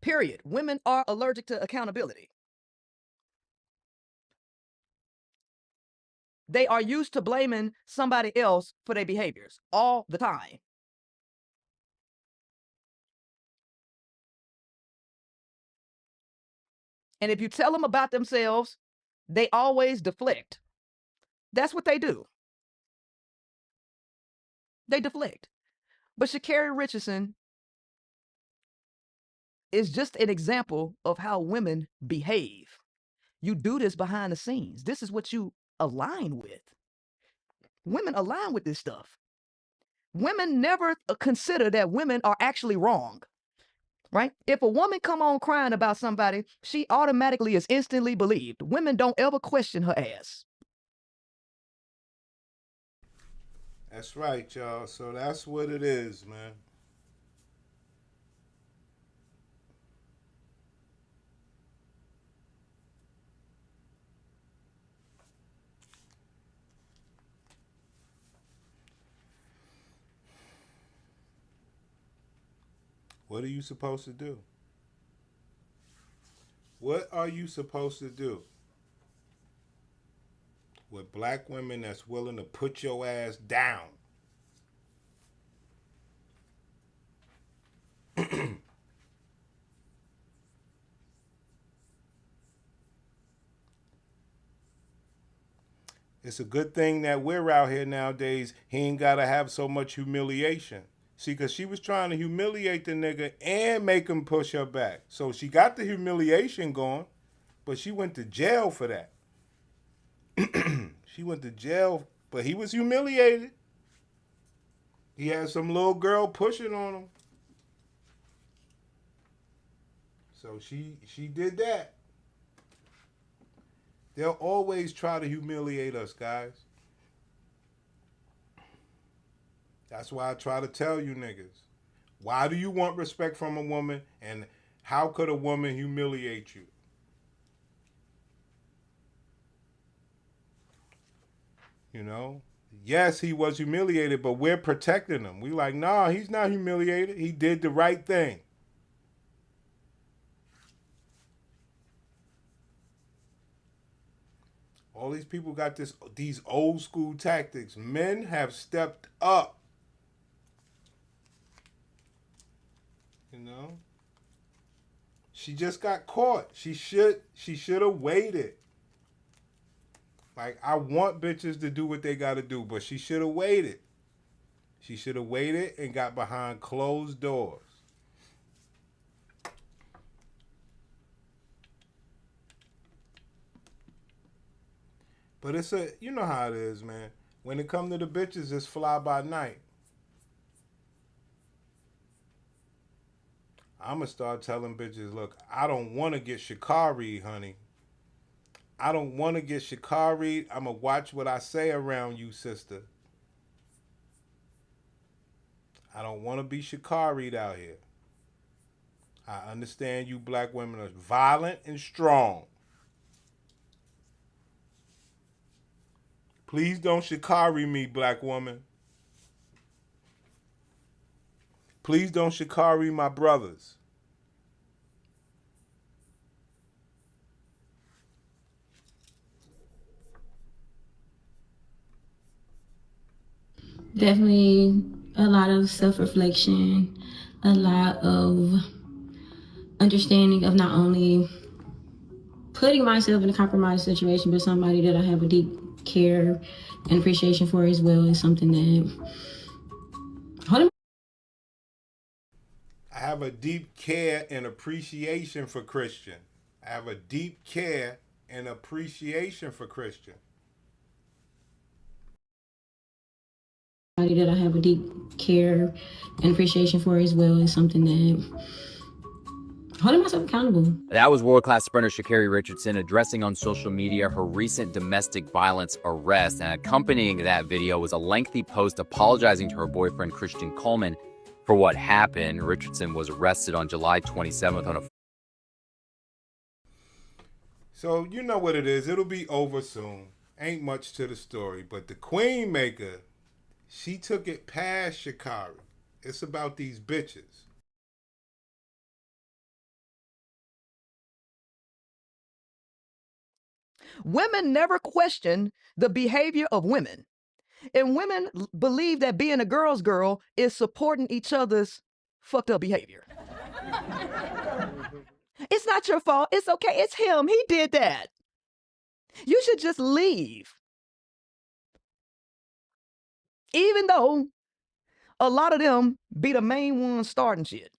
Period. Women are allergic to accountability. They are used to blaming somebody else for their behaviors all the time. And if you tell them about themselves, they always deflect. That's what they do. They deflect. But Sha'Carri Richardson is just an example of how women behave. You do this behind the scenes. This is what you align with. Women align with this stuff. Women never consider that women are actually wrong, right? If a woman come on crying about somebody, she automatically is instantly believed. Women don't ever question her ass. That's right, y'all. So that's what it is, man. What are you supposed to do? What are you supposed to do with black women that's willing to put your ass down? It's a good thing that we're out here nowadays. He ain't got to have so much humiliation. See, because she was trying to humiliate the nigga and make him push her back. So she got the humiliation going, but she went to jail for that. She went to jail, but he was humiliated. He had some little girl pushing on him. So she did that. They'll always try to humiliate us, guys. That's why I try to tell you niggas. Why do you want respect from a woman, and how could a woman humiliate you? You know? Yes, he was humiliated, but we're protecting him. We like, nah, he's not humiliated. He did the right thing. All these people got these old school tactics. Men have stepped up. You know? She just got caught. She should have waited. Like, I want bitches to do what they got to do, but she should have waited. She should have waited and got behind closed doors. But it's you know how it is, man. When it come to the bitches, it's fly by night. I'm going to start telling bitches, look, I don't want to get Sha'Carri, honey. I don't want to get Sha'Carri. I'm going to watch what I say around you, sister. I don't want to be Sha'Carri'd out here. I understand you black women are violent and strong. Please don't Sha'Carri me, black woman. Please don't Sha'Carri my brothers. Definitely a lot of self-reflection, a lot of understanding of not only putting myself in a compromised situation, but somebody that I have a deep care and appreciation for as well is something that I have a deep care and appreciation for Christian. I have a deep care and appreciation for Christian. somebody that I have a deep care and appreciation for as well is something that holding myself accountable. That was world-class sprinter Sha'Carri Richardson addressing on social media her recent domestic violence arrest. And accompanying that video was a lengthy post apologizing to her boyfriend, Christian Coleman, for what happened. Richardson was arrested on July 27th on a... So you know what it is. It'll be over soon. Ain't much to the story. But the Queenmaker, she took it past Sha'Carri. It's about these bitches. Women never question the behavior of women. And women believe that being a girl's girl is supporting each other's fucked up behavior. It's not your fault. It's okay. It's him. He did that. You should just leave. Even though a lot of them be the main ones starting shit.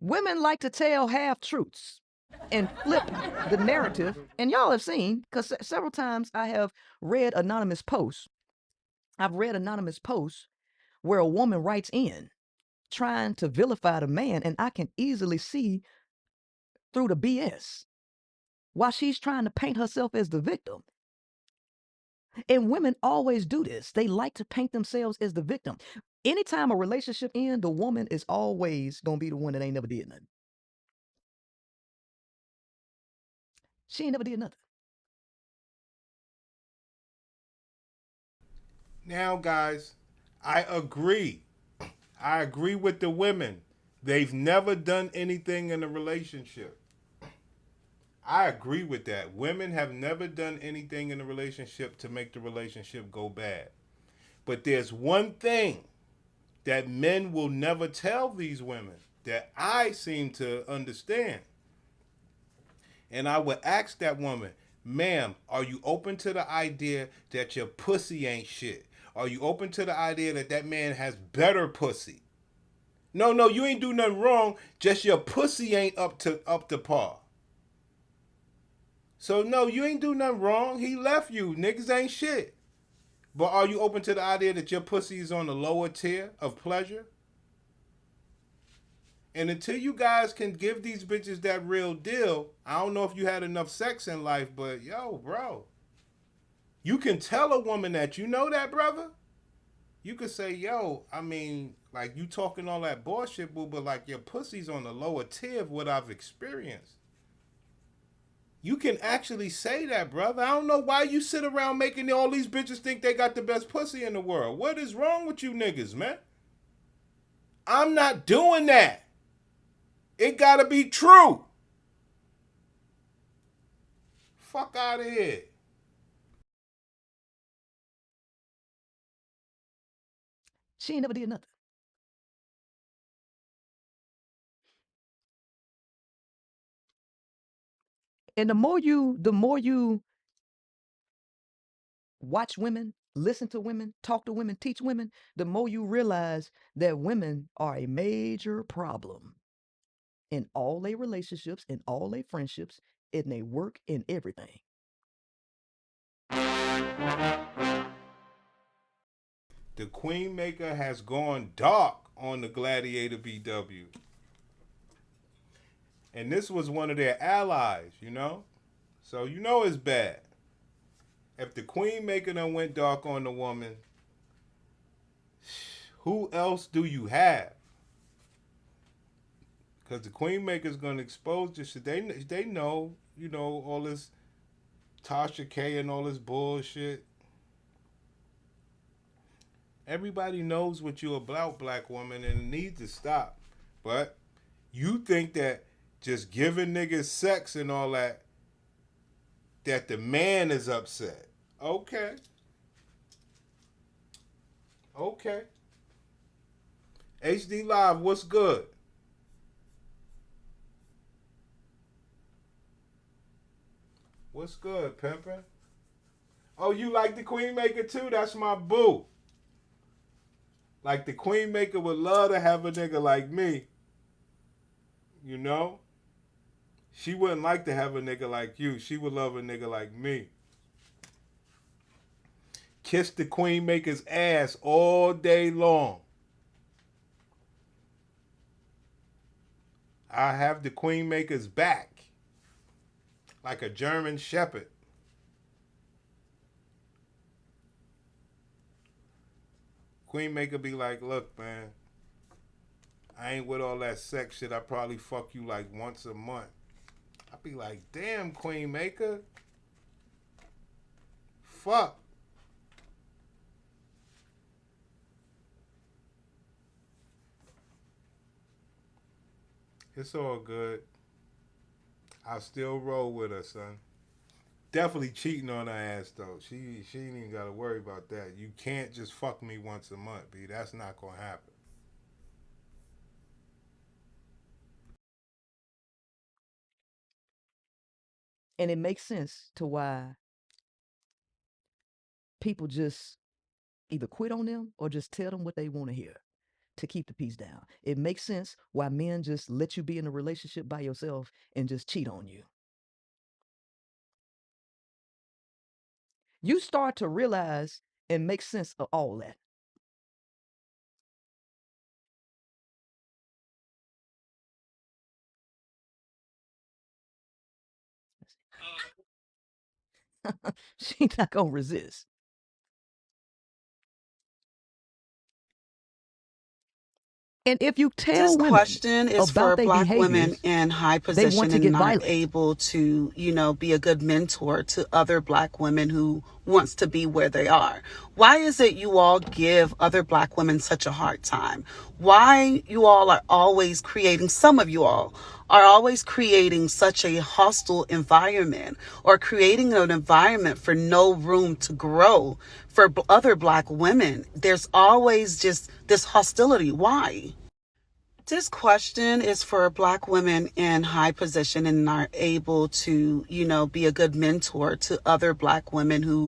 Women like to tell half-truths and flip the narrative. And y'all have seen, because several times I have read anonymous posts. I've read anonymous posts where a woman writes in trying to vilify the man, and I can easily see through the BS while she's trying to paint herself as the victim. And women always do this. They like to paint themselves as the victim. Anytime a relationship ends, the woman is always going to be the one that ain't never did nothing. She ain't never did nothing. Now, guys, I agree. I agree with the women. They've never done anything in a relationship. I agree with that. Women have never done anything in a relationship to make the relationship go bad. But there's one thing that men will never tell these women that I seem to understand. And I would ask that woman, ma'am, are you open to the idea that your pussy ain't shit? Are you open to the idea that that man has better pussy? No, you ain't do nothing wrong. Just your pussy ain't up to par. So no, you ain't do nothing wrong. He left you. Niggas ain't shit. But are you open to the idea that your pussy is on the lower tier of pleasure? And until you guys can give these bitches that real deal, I don't know if you had enough sex in life, but yo, bro. You can tell a woman that, you know that, brother? You could say, yo, I mean, like, you talking all that bullshit, boo, but like your pussy's on the lower tier of what I've experienced. You can actually say that, brother. I don't know why you sit around making all these bitches think they got the best pussy in the world. What is wrong with you niggas, man? I'm not doing that. It gotta be true. Fuck out of here. She ain't never did nothing. And the more you watch women, listen to women, talk to women, teach women, the more you realize that women are a major problem in all their relationships, in all their friendships, in their work, in everything. The Queenmaker has gone dark on the Gladiator BW. And this was one of their allies, you know? So you know it's bad. If the Queenmaker done went dark on the woman, who else do you have? Because the Queenmaker's going to expose this shit. They know, you know, all this Tasha K and all this bullshit. Everybody knows what you're about, black woman, and it needs to stop. But you think that just giving niggas sex and all that, that the man is upset. Okay. HD Live, what's good? What's good, pimpin'? Oh, you like the Queenmaker too? That's my boo. Like the Queenmaker would love to have a nigga like me. You know? She wouldn't like to have a nigga like you. She would love a nigga like me. Kiss the Queenmaker's ass all day long. I have the Queenmaker's back. Like a German shepherd. Queenmaker be like, look, man, I ain't with all that sex shit. I probably fuck you like once a month. I be like, damn, Queenmaker. Fuck. It's all good. I still roll with her, son. Definitely cheating on her ass though. She ain't even gotta worry about that. You can't just fuck me once a month, B. That's not gonna happen. And it makes sense to why people just either quit on them or just tell them what they want to hear to keep the peace down. It makes sense why men just let you be in a relationship by yourself and just cheat on you. You start to realize and make sense of all that. She's not going to resist. And if you tell This women question is about for their Black women behaviors, in high they want position to and get not violent. able to, be a good mentor to other Black women who wants to be where they are. Why is it you all give other Black women such a hard time? Why you all are always creating, some of you all are always creating such a hostile environment or creating an environment for no room to grow for other Black women? There's always just this hostility. Why? This question is for Black women in high position and are able to, be a good mentor to other Black women who.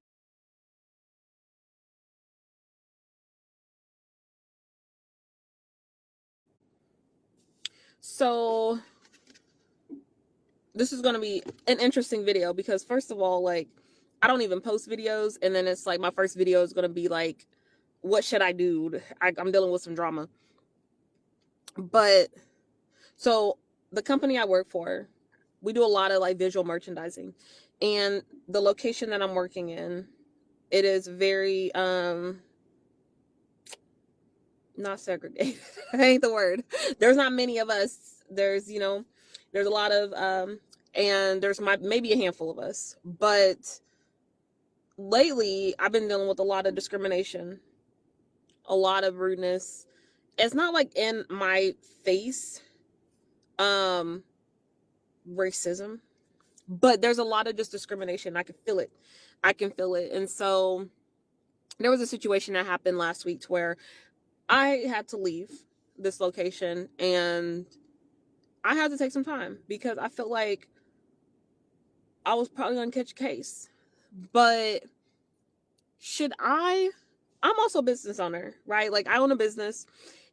So this is going to be an interesting video because first of all, like, I don't even post videos, and then it's like my first video is going to be like, what should I do? I'm dealing with some drama. But so the company I work for, we do a lot of like visual merchandising, and the location that I'm working in, it is very not segregated. That ain't the word. There's not many of us. There's a lot of and there's maybe a handful of us. But lately I've been dealing with a lot of discrimination, a lot of rudeness. It's not like in my face racism, but there's a lot of just discrimination. I can feel it. And so there was a situation that happened last week to where I had to leave this location and I had to take some time because I felt like I was probably going to catch a case. But I'm also a business owner, right? Like I own a business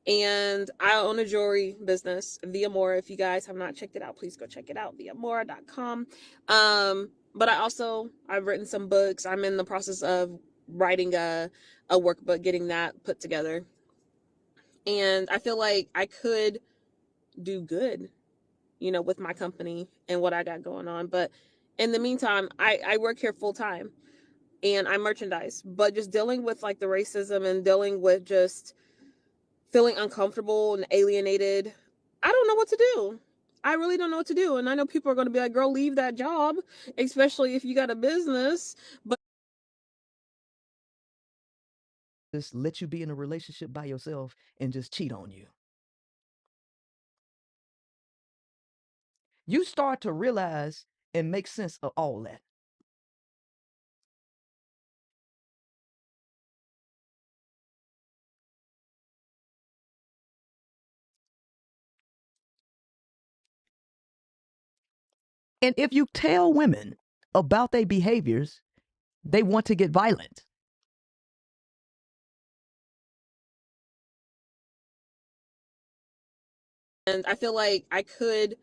and I own a jewelry business, Via Mora. If you guys have not checked it out, please go check it out, viamora.com. But I've written some books. I'm in the process of writing a workbook, getting that put together. And I feel like I could do good, with my company and what I got going on. But in the meantime, I work here full time and I merchandise, but just dealing with like the racism and dealing with just feeling uncomfortable and alienated. I don't know what to do. I really don't know what to do. And I know people are going to be like, girl, leave that job, especially if you got a business. But Just let you be in a relationship by yourself and just cheat on you. You start to realize and make sense of all that. And if you tell women about their behaviors, they want to get violent. And I feel like I could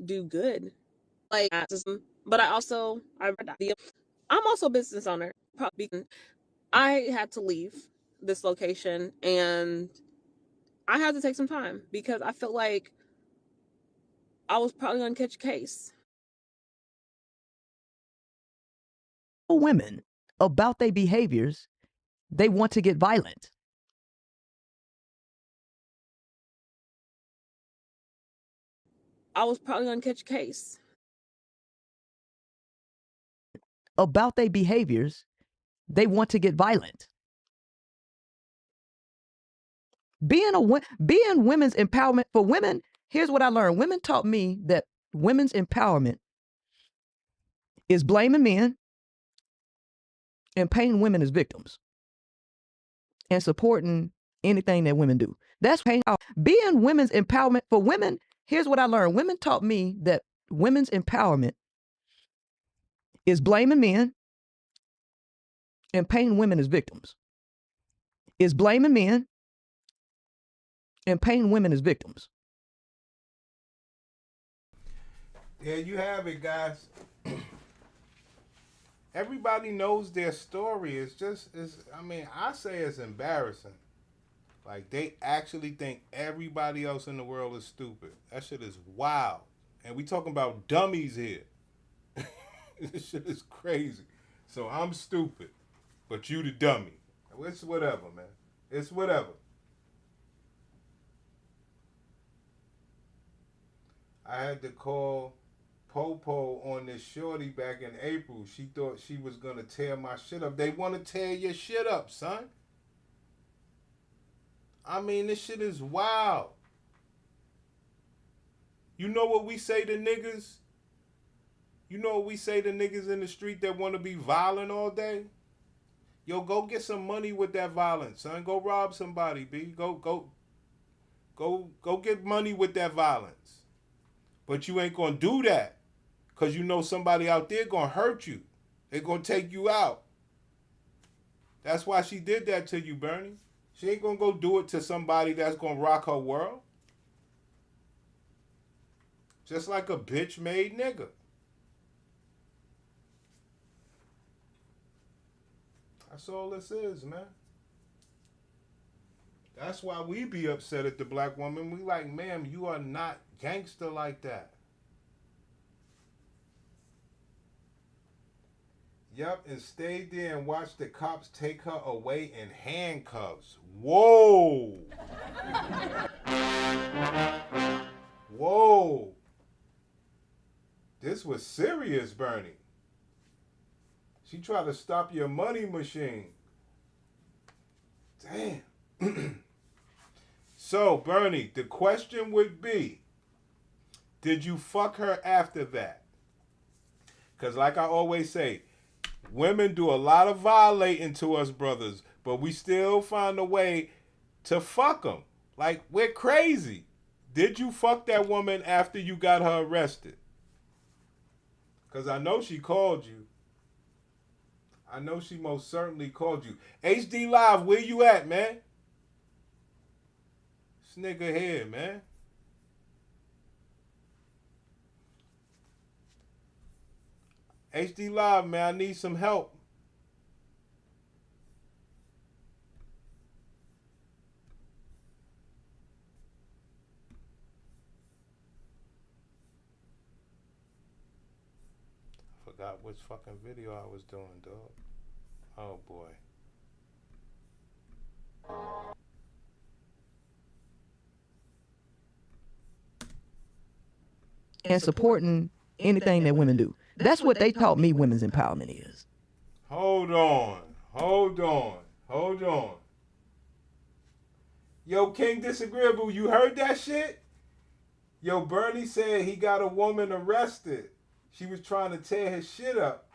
do good. Like, but I'm also a business owner. I had to leave this location and I had to take some time because I felt like I was probably going to catch a case. Women about their behaviors, they want to get violent. I was probably going to catch a case. About their behaviors, they want to get violent. Being women's empowerment for women, here's what I learned. Women taught me that women's empowerment is blaming men and painting women as victims and supporting anything that women do. That's being women's empowerment for women. Here's what I learned. Women taught me that women's empowerment is blaming men and painting women as victims. Is blaming men and painting women as victims. There you have it, guys. Everybody knows their story. I say it's embarrassing. Like, they actually think everybody else in the world is stupid. That shit is wild. And we talking about dummies here. This shit is crazy. So I'm stupid, but you the dummy. It's whatever, man. It's whatever. I had to call Popo on this shorty back in April. She thought she was going to tear my shit up. They want to tear your shit up, son. I mean, this shit is wild. You know what we say to niggas? You know what we say to niggas in the street that want to be violent all day? Yo, go get some money with that violence, son. Go rob somebody, B. Go get money with that violence. But you ain't gonna do that because you know somebody out there gonna hurt you. They gonna take you out. That's why she did that to you, Bernie. She ain't gonna go do it to somebody that's gonna rock her world. Just like a bitch made nigga. That's all this is, man. That's why we be upset at the black woman. We like, ma'am, you are not gangster like that. Yep, and stayed there and watched the cops take her away in handcuffs. Whoa. Whoa. This was serious, Bernie. She tried to stop your money machine. Damn. So, Bernie, the question would be, did you fuck her after that? Because like I always say, women do a lot of violating to us brothers, but we still find a way to fuck them. Like, we're crazy. Did you fuck that woman after you got her arrested? Because I know she called you. I know she most certainly called you. HD Live, where you at, man? This nigga here, man. HD Live, man, I need some help. I forgot which fucking video I was doing, dog. Oh, boy. And supporting anything that women do. That's what they taught me women's empowerment is. Hold on. Yo, King Disagreeable, you heard that shit? Yo, Bernie said he got a woman arrested. She was trying to tear his shit up.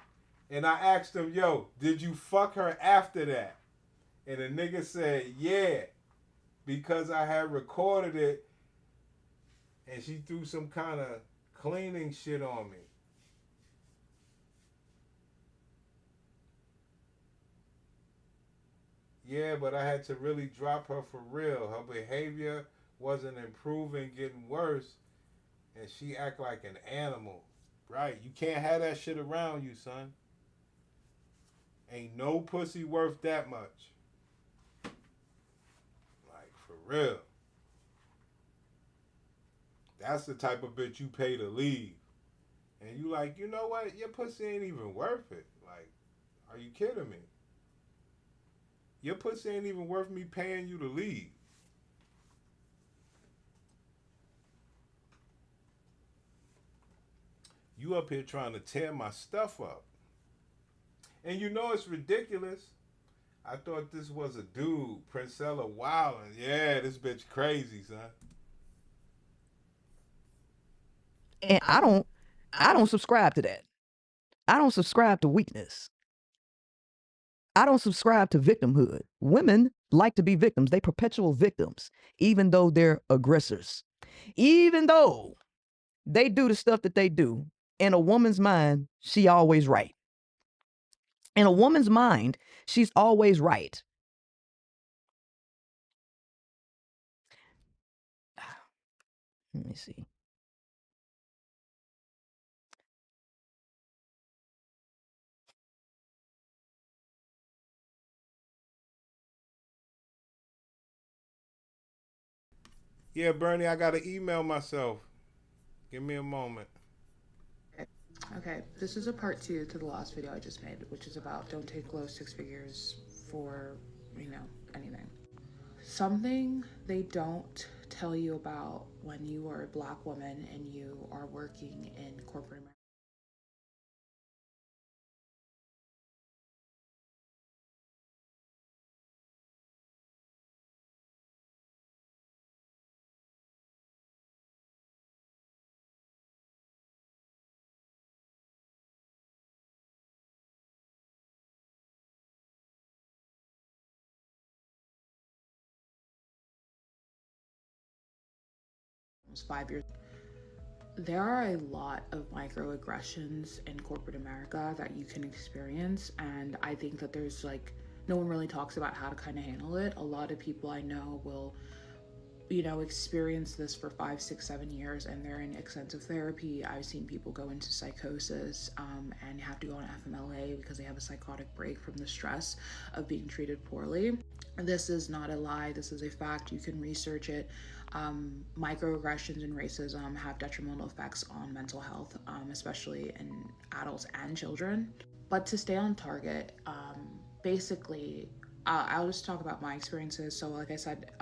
And I asked him, yo, did you fuck her after that? And the nigga said, yeah, because I had recorded it and she threw some kind of cleaning shit on me. Yeah, but I had to really drop her for real. Her behavior wasn't improving, getting worse, and she act like an animal. Right? You can't have that shit around you, son. Ain't no pussy worth that much. Like, for real. That's the type of bitch you pay to leave. And you like, you know what? Your pussy ain't even worth it. Like, are you kidding me? Your pussy ain't even worth me paying you to leave. You up here trying to tear my stuff up. And you know it's ridiculous. I thought this was a dude, Princella Wildin'. Yeah, this bitch crazy, son. And I don't subscribe to that. I don't subscribe to weakness. I don't subscribe to victimhood. Women like to be victims. They perpetual victims, even though they're aggressors. Even though they do the stuff that they do, in a woman's mind, she always right. In a woman's mind, she's always right. Let me see. Yeah, Bernie, I gotta email myself. Give me a moment. Okay, this is a part 2 to the last video I just made, which is about don't take low 6 figures for, anything. Something they don't tell you about when you are a Black woman and you are working in corporate America. Almost 5 years. There are a lot of microaggressions in corporate America that you can experience, and I think that there's no one really talks about how to kind of handle it. A lot of people I know will experience this for 5, 6, 7 years, and they're in extensive therapy. I've seen people go into psychosis and have to go on FMLA because they have a psychotic break from the stress of being treated poorly. This is not a lie. This is a fact. You can research it. Microaggressions and racism have detrimental effects on mental health, especially in adults and children. But to stay on target, basically, I'll just talk about my experiences. So like I said,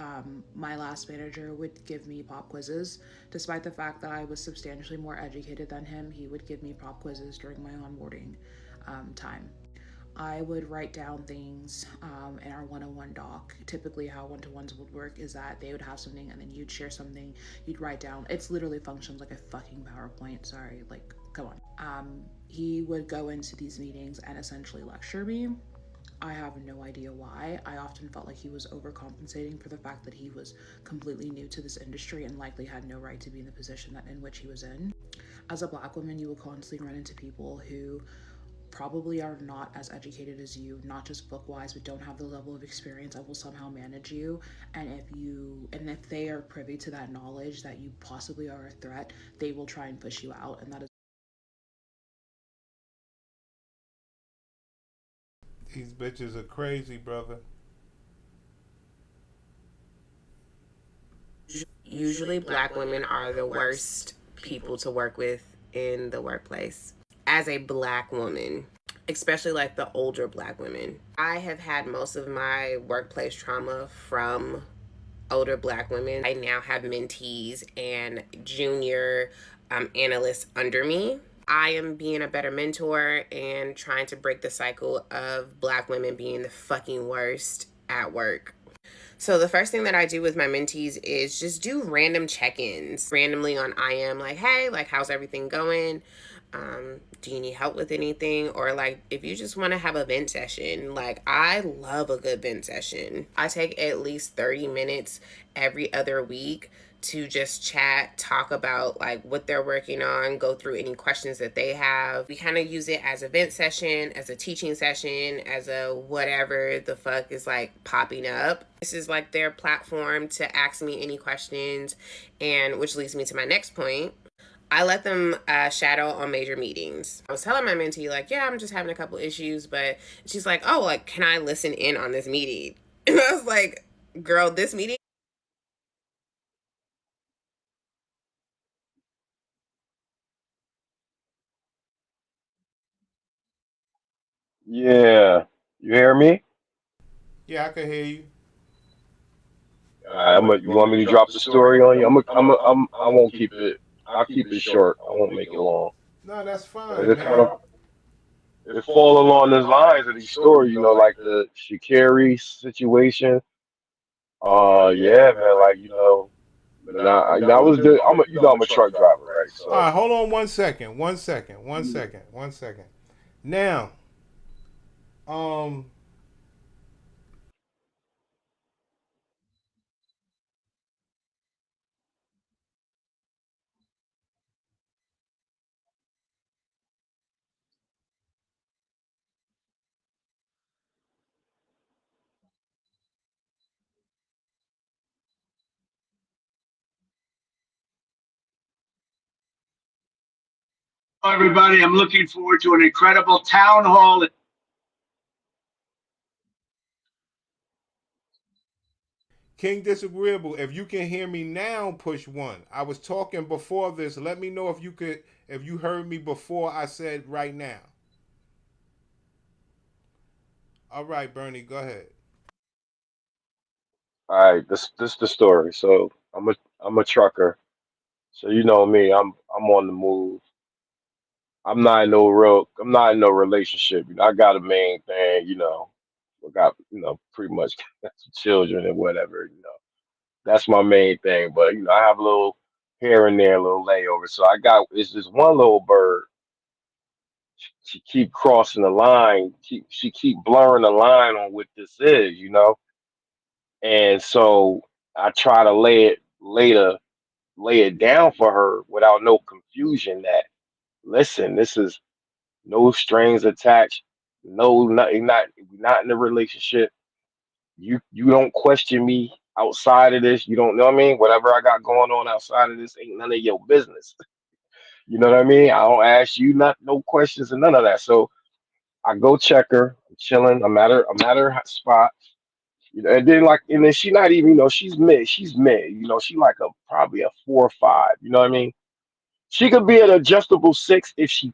my last manager would give me pop quizzes. Despite the fact that I was substantially more educated than him, he would give me pop quizzes during my onboarding time. I would write down things in our one-on-one doc. Typically how one-to-ones would work is that they would have something and then you'd share something, you'd write down. It's literally functions like a fucking PowerPoint. Sorry, come on. He would go into these meetings and essentially lecture me. I have no idea why. I often felt like he was overcompensating for the fact that he was completely new to this industry and likely had no right to be in the position in which he was in. As a Black woman, you will constantly run into people who probably are not as educated as you, not just book-wise, but don't have the level of experience that will somehow manage you. And if they are privy to that knowledge that you possibly are a threat, they will try and push you out, and that is. These bitches are crazy, brother. Usually Black women are the worst people to work with in the workplace. As a Black woman, especially the older Black women, I have had most of my workplace trauma from older Black women. I now have mentees and junior analysts under me. I am being a better mentor and trying to break the cycle of Black women being the fucking worst at work. So the first thing that I do with my mentees is just do random check-ins randomly on IM, hey, how's everything going? Do you need help with anything? Or like if you just want to have a vent session, like I love a good vent session. I take at least 30 minutes every other week to just chat, talk about like what they're working on, go through any questions that they have. We kind of use it as a vent session, as a teaching session, as a whatever the fuck is like popping up. This is like their platform to ask me any questions, and which leads me to my next point. I let them shadow on major meetings. I was telling my mentee, like, yeah, I'm just having a couple issues, but she's like, oh, like, can I listen in on this meeting? And I was like, girl, this meeting. Yeah, you hear me? Yeah, I can hear you. You want me to drop the story on you? I won't keep it. I'll keep it short. I won't make it long. No, that's But fine, it kind man. of it fall along the lines of these stories, like the Shakari situation. Yeah, man, like but I was the I'm a truck driver, right? All So right, hold on one second. One second. One second. One second. Now, um, Everybody, I'm looking forward to an incredible town hall. King Disagreeable, if you can hear me now, push one. I was talking before this. Let me know if you heard me before I said right now. All right, Bernie, go ahead. all right, this the story. So I'm a trucker. So you know me, I'm on the move. I'm not in no relationship. I got a main thing, I got, pretty much children and whatever, That's my main thing. But I have a little here and there, a little layover. So it's this one little bird. She keep crossing the line. She keep blurring the line on what this is. And so I try to lay it down for her without no confusion that listen, this is no strings attached, no nothing, not we're not in a relationship. You don't question me outside of this. You don't know what I mean? Whatever I got going on outside of this ain't none of your business. You know what I mean? I don't ask you not no questions and none of that. So I go check her, I'm chilling, I'm at her spot. And then and then she not even, she's mid, she like probably a 4 or 5, you know what I mean? She could be an adjustable 6 if she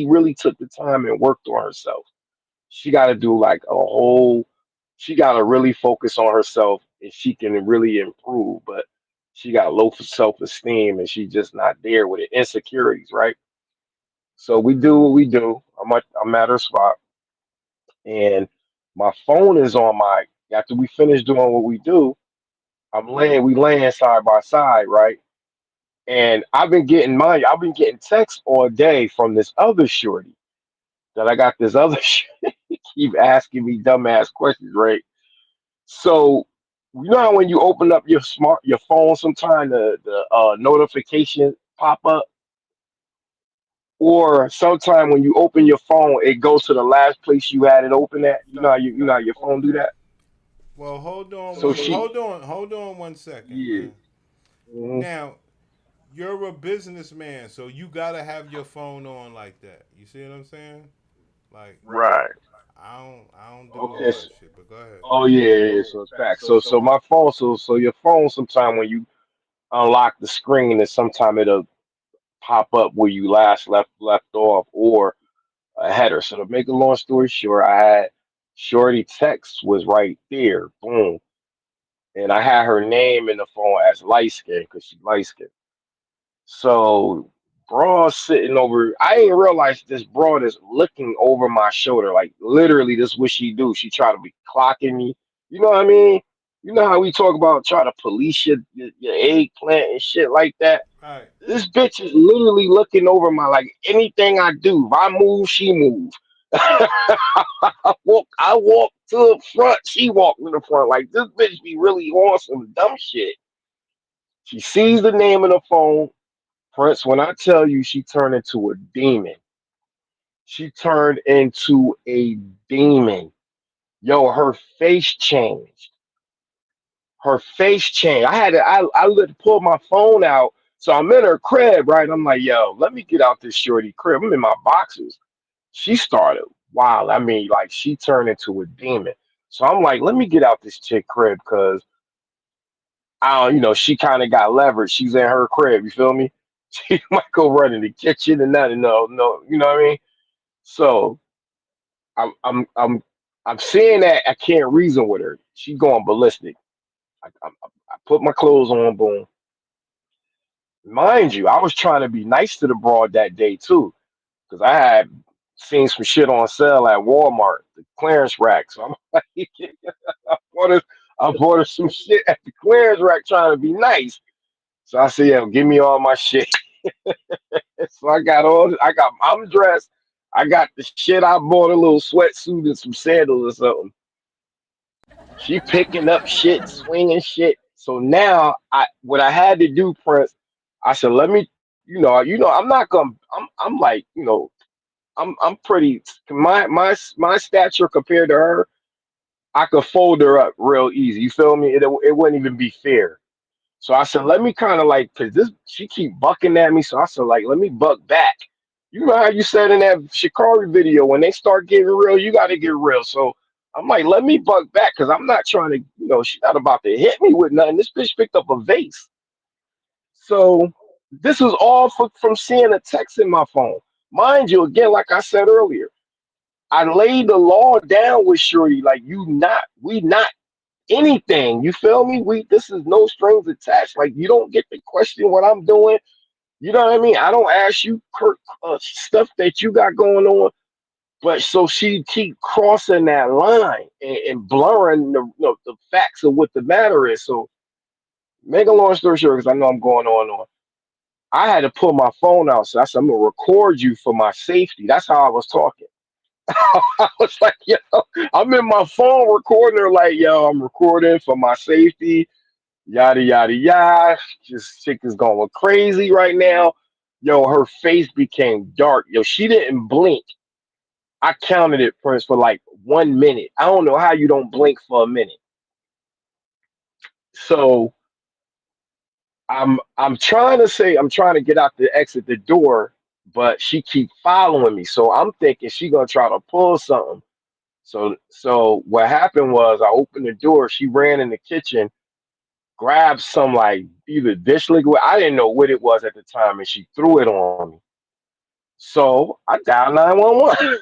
really took the time and worked on herself. She got to do like a whole. She got to really focus on herself, and she can really improve. But she got low self esteem, and she just not there with it. Insecurities, right? So we do what we do. I'm at her spot, and my phone is on my. After we finish doing what we do, we laying side by side, right? And I've been getting texts all day from this other shorty that I got this other keep asking me dumbass questions, right? So you know how when you open up your phone, sometime the notification pop up, or sometime when you open your phone, it goes to the last place you had it open at. You know how your phone do that. Well, So she, hold on one second, yeah, man. mhm. Now, you're a businessman, so you gotta have your phone on like that. You see what I'm saying? Like, Right. I don't do Okay. all So, that shit. But go ahead. oh yeah, yeah. So it's back. So my phone. So your phone. Sometime when you unlock the screen, and sometime it'll pop up where you last left off, or a header. So to make a long story short, I had Shorty text was right there, boom, and I had her name in the phone as light skin because she light skin. So broad sitting over, I didn't realize this broad is looking over my shoulder, like literally. This is what she do. She try to be clocking me. You know what I mean? You know how we talk about try to police your eggplant and shit like that. All right. This bitch is literally looking over my like anything I do. If I move, she move. I walk to the front, she walk to the front. Like this bitch be really on some dumb shit. She sees the name of the phone, Prince. When I tell you, she turned into a demon. She turned into a demon. Yo, her face changed. Her face changed. I let pull my phone out. So I'm in her crib, right? I'm like, yo, let me get out this shorty crib. I'm in my boxers. She started wild. I mean, like she turned into a demon. So I'm like, let me get out this chick crib because I don't, she kind of got leverage. She's in her crib. You feel me? She might go run in the kitchen and nothing. No, no, you know what I mean? So I'm I'm I'm I'm seeing that I can't reason with her. She going ballistic. I put my clothes on, boom. Mind you, I was trying to be nice to the broad that day too, because I had seen some shit on sale at Walmart, the clearance rack. So I'm like, bought her, I bought her some shit at the clearance rack trying to be nice. So I said, yeah, give me all my shit. So I'm dressed. I got the shit. I bought a little sweatsuit and some sandals or something. She picking up shit, swinging shit. So now what I had to do, Prince, I said, let me, I'm not gonna, I'm like, I'm pretty, my stature compared to her, I could fold her up real easy. You feel me? It wouldn't even be fair. So I said, let me kind of like, cause she keep bucking at me. So I said, like, let me buck back. You know how you said in that Shikari video, when they start getting real, you got to get real. So I'm like, let me buck back, cause I'm not trying to, she's not about to hit me with nothing. This bitch picked up a vase. So this was all from seeing a text in my phone. Mind you, again, like I said earlier, I laid the law down with Shorty, like we not anything. You feel me? This is no strings attached. Like you don't get to question what I'm doing. You know what I mean? I don't ask you stuff that you got going on. But so she keep crossing that line and blurring the facts of what the matter is. So make a long story short, because I know I'm going on. I had to pull my phone out. So I said, I'm gonna record you for my safety. That's how I was talking. I was like, yo, I'm in my phone recording her like, yo, I'm recording for my safety. Yada yada yada. This chick is going crazy right now. Yo, her face became dark. Yo, she didn't blink. I counted it, Prince, for like 1 minute. I don't know how you don't blink for a minute. So I'm trying to get out to exit the door, but she keep following me. So I'm thinking she gonna try to pull something. So what happened was I opened the door. She ran in the kitchen, grabbed some like either dish liquid. I didn't know what it was at the time, and she threw it on me. So I dialed 911.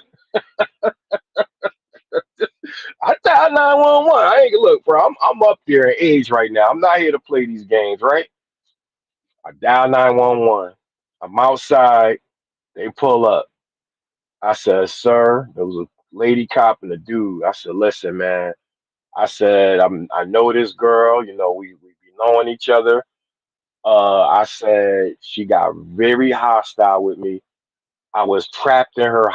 I dialed 911. I ain't look, bro. I'm up there in age right now. I'm not here to play these games, right? I dialed 911. I'm outside. They pull up. I said, sir, there was a lady cop and a dude. I said, listen, man. I said, I know this girl. We be knowing each other. I said she got very hostile with me. I was trapped in her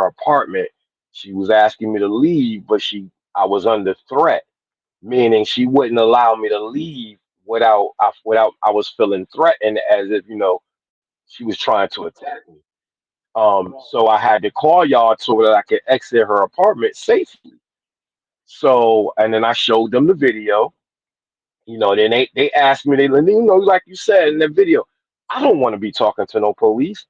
apartment. She was asking me to leave, but I was under threat, meaning she wouldn't allow me to leave without I was feeling threatened as if she was trying to attack me. So I had to call y'all so that I could exit her apartment safely. So and then I showed them the video. Then they asked me, like you said in the video, I don't want to be talking to no police.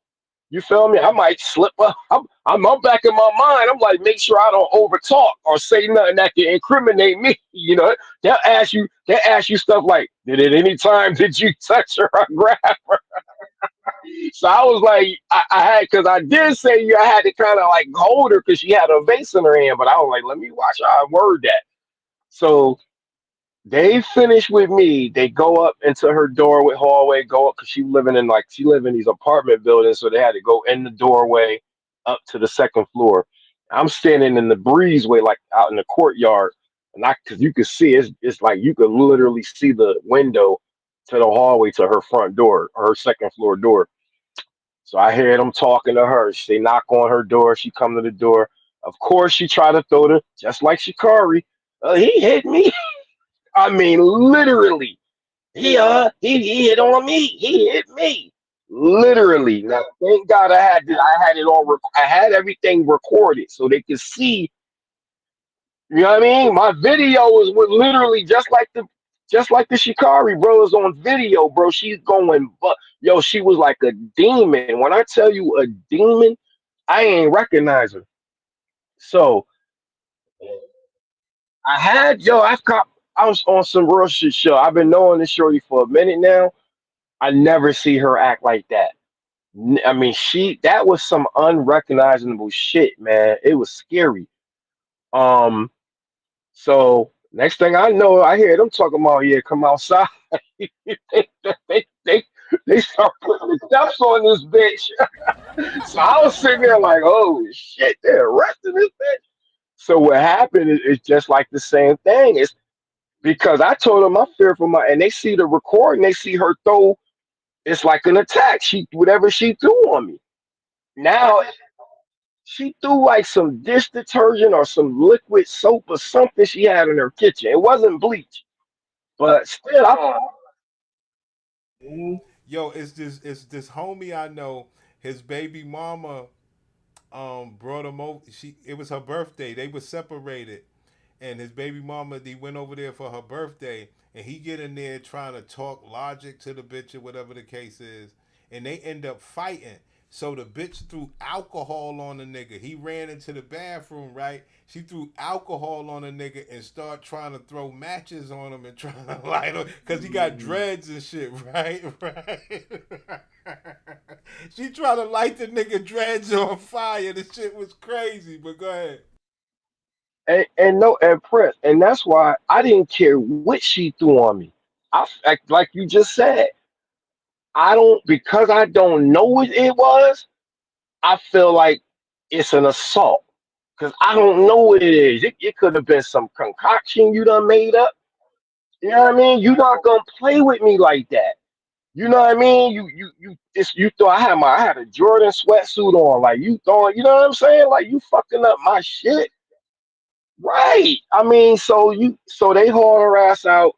You feel me? I might slip up. I'm back in my mind. I'm like, make sure I don't overtalk or say nothing that can incriminate me. They'll ask you stuff like, did at any time did you touch her or grab her? So I was like, I had, because I did say I had to kind of like hold her because she had a vase in her hand, but I was like, let me watch how I word that. So they finish with me. They go up into her doorway, hallway, go up because she live in these apartment buildings, so they had to go in the doorway up to the second floor. I'm standing in the breezeway, like out in the courtyard, and because you could see it's like you could literally see the window to the hallway to her front door, or her second floor door. So I hear them talking to her. They knock on her door. She come to the door. Of course, she tried to throw the, just like Shikari. He hit me. I mean, literally. He hit on me. He hit me. Literally. Now, thank God I had it all. I had everything recorded so they could see. You know what I mean? My video was with literally just like the Shikari bro is on video, bro. She's going, but yo, she was like a demon. When I tell you a demon, I ain't recognize her. So I was on some real shit show. I've been knowing this shorty for a minute now. I never see her act like that. I mean, that was some unrecognizable shit, man. It was scary. Um, so next thing I know, I hear them talking about, yeah, come outside. they, they, they, they start putting the steps on this bitch. So I was sitting there like, oh shit, they're arresting this bitch. So what happened is just like the same thing. It's because I told them I fear for and they see the recording, they see her throw. It's like an attack. Whatever she threw on me. Now she threw like some dish detergent or some liquid soap or something she had in her kitchen. It wasn't bleach, but still, Yo, it's this homie I know. His baby mama brought him over. It was her birthday. They were separated, and his baby mama, he went over there for her birthday, and he get in there trying to talk logic to the bitch or whatever the case is, and they end up fighting. So the bitch threw alcohol on the nigga. He ran into the bathroom, right? She threw alcohol on the nigga and start trying to throw matches on him and trying to light him because he got dreads and shit, right? Right. She tried to light the nigga dreads on fire. The shit was crazy, but go ahead. and no, and Prince, and that's why I didn't care what she threw on me. Like you just said, I don't because I don't know what it was. I feel like it's an assault because I don't know what it is. It could have been some concoction you done made up. You know what I mean? You not gonna play with me like that. You know what I mean? You thought I had a Jordan sweatsuit on, like you thought, you know what I'm saying? Like you fucking up my shit. Right. I mean, so they hauled her ass out.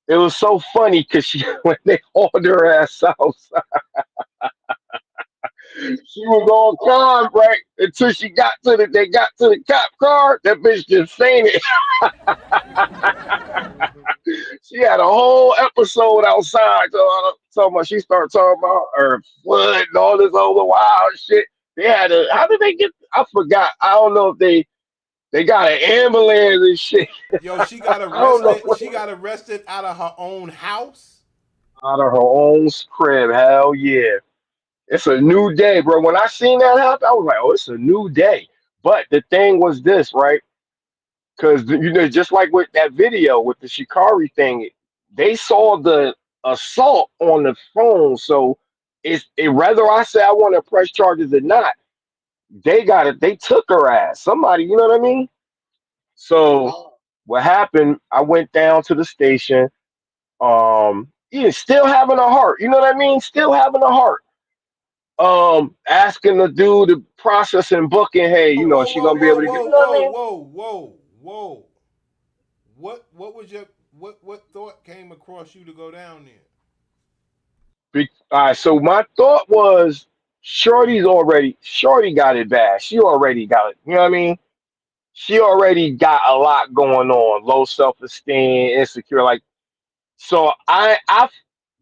It was so funny because she when they hauled her ass out, she was on time, right? Until they got to the cop car, that bitch just fainted. She had a whole episode outside talking about she started talking about her foot and all this other wild shit. How did they get I forgot. I don't know if they got an ambulance and shit. Yo, she got I don't know. arrested. She got arrested out of her own house. Out of her own crib. Hell yeah. It's a new day, bro. When I seen that happen, I was like, oh, it's a new day. But the thing was this, right? Because, just like with that video with the Shikari thing, they saw the assault on the phone. So whether I say I want to press charges or not, they got it. They took her ass. Somebody, you know what I mean? So what happened? I went down to the station. Yeah, still having a heart. You know what I mean? Still having a heart. Asking the dude to process and booking. Hey, Whoa, is she whoa, gonna be whoa, able to get? whoa, You know what I whoa, mean? whoa, whoa, whoa. What was your what thought came across you to go down there? All right. So my thought was, Shorty got it bad. She already got it. You know what I mean? She already got a lot going on. Low self esteem, insecure. Like so, I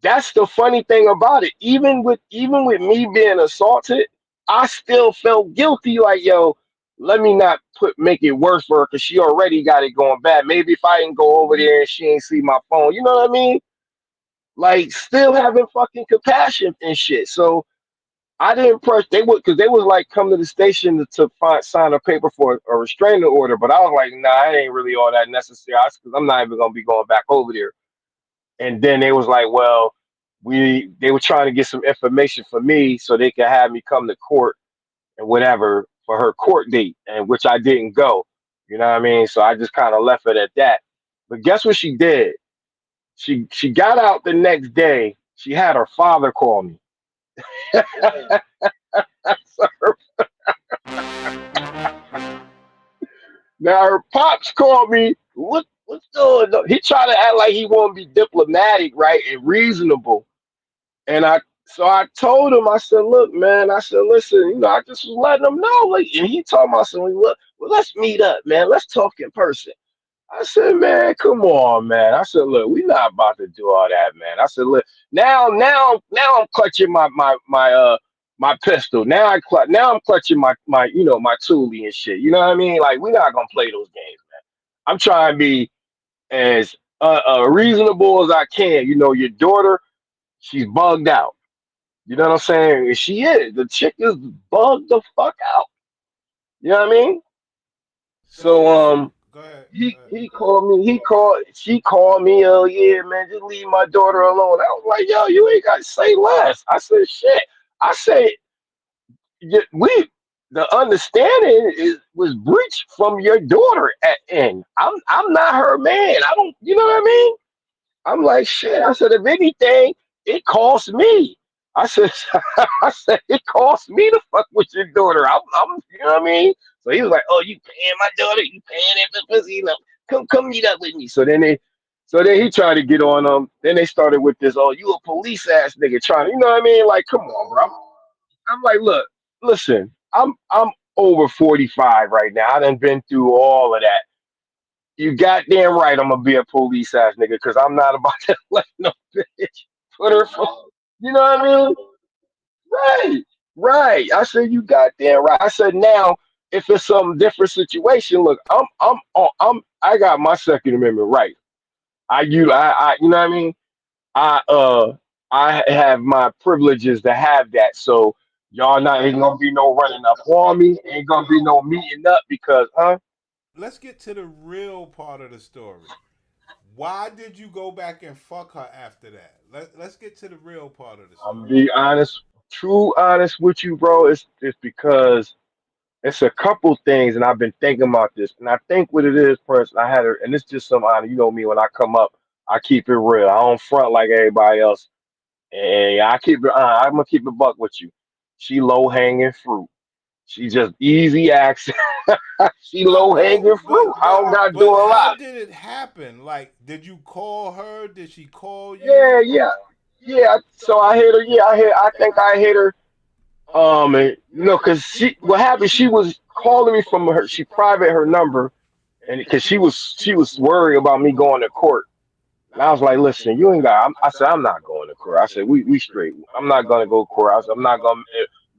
that's the funny thing about it. Even with me being assaulted, I still felt guilty. Like, yo, let me not make it worse for her because she already got it going bad. Maybe if I didn't go over there and she ain't see my phone, you know what I mean? Like, still having fucking compassion and shit. So I didn't press. They would because they was like come to the station to sign a paper for a restraining order. But I was like, nah, it ain't really all that necessary. Because I'm not even gonna be going back over there. And then they was like, well, they were trying to get some information for me so they could have me come to court and whatever for her court date, and which I didn't go. You know what I mean? So I just kind of left it at that. But guess what she did? She got out the next day. She had her father call me. So now her pops called me. What's going on? He tried to act like he want to be diplomatic, right, and reasonable. And I told him, I said, look, man, I said, listen, I just was letting him know. Like, and he told me, I said, look, well, let's meet up, man. Let's talk in person. I said, man, come on, man. I said, look, we not about to do all that, man. I said, look, now I'm clutching my pistol. Now I'm clutching my toolie and shit. You know what I mean? Like, we're not gonna play those games, man. I'm trying to be as reasonable as I can. Your daughter, she's bugged out. You know what I'm saying? And she is. The chick is bugged the fuck out. You know what I mean? So Go ahead. he called me. She called me. Oh yeah, man, just leave my daughter alone. I was like, yo, you ain't got to say less. I said, shit. I said, the understanding was breached from your daughter at end. I'm not her man. I don't. You know what I mean? I'm like, shit. I said, if anything, it costs me. I said, I said, it costs me to fuck with your daughter. You know what I mean? So he was like, oh, you paying my daughter? You paying it for pussy? Come meet up with me. So then he tried to get on them. Then they started with this, oh, you a police ass nigga trying to, you know what I mean? Like, come on, bro. I'm like, look, listen, I'm over 45 right now. I done been through all of that. You goddamn right I'm gonna be a police ass nigga because I'm not about to let no bitch put her for, you know what I mean? Right, right. I said you goddamn right. I said now if it's some different situation, look, I got my Second Amendment right. You know what I mean? I I have my privileges to have that. So y'all not ain't gonna be no running up on me, ain't gonna be no meeting up because Let's get to the real part of the story. Why did you go back and fuck her after that? Let's get to the real part of the I'm story. be honest, true honest with you, bro. It's because it's a couple things, and I've been thinking about this, and I think what it is, Prince. I had her, and it's just some honor. You know me, when I come up, I keep it real. I don't front like everybody else, and I keep it. I'm gonna keep it buck with you. She low hanging fruit. She just easy access. She I low hanging know, fruit. I don't gotta do but a how lot. did it happen? Like, did you call her? Did she call you? Yeah, yeah, yeah. So I hit her. Yeah, I think I hit her. And, cause what happened? She was calling me from she private her number, and because she was worried about me going to court. And I was like, listen, you ain't got. I said, I'm not going to court. I said, we straight. I'm not gonna go to court. I said, I'm not gonna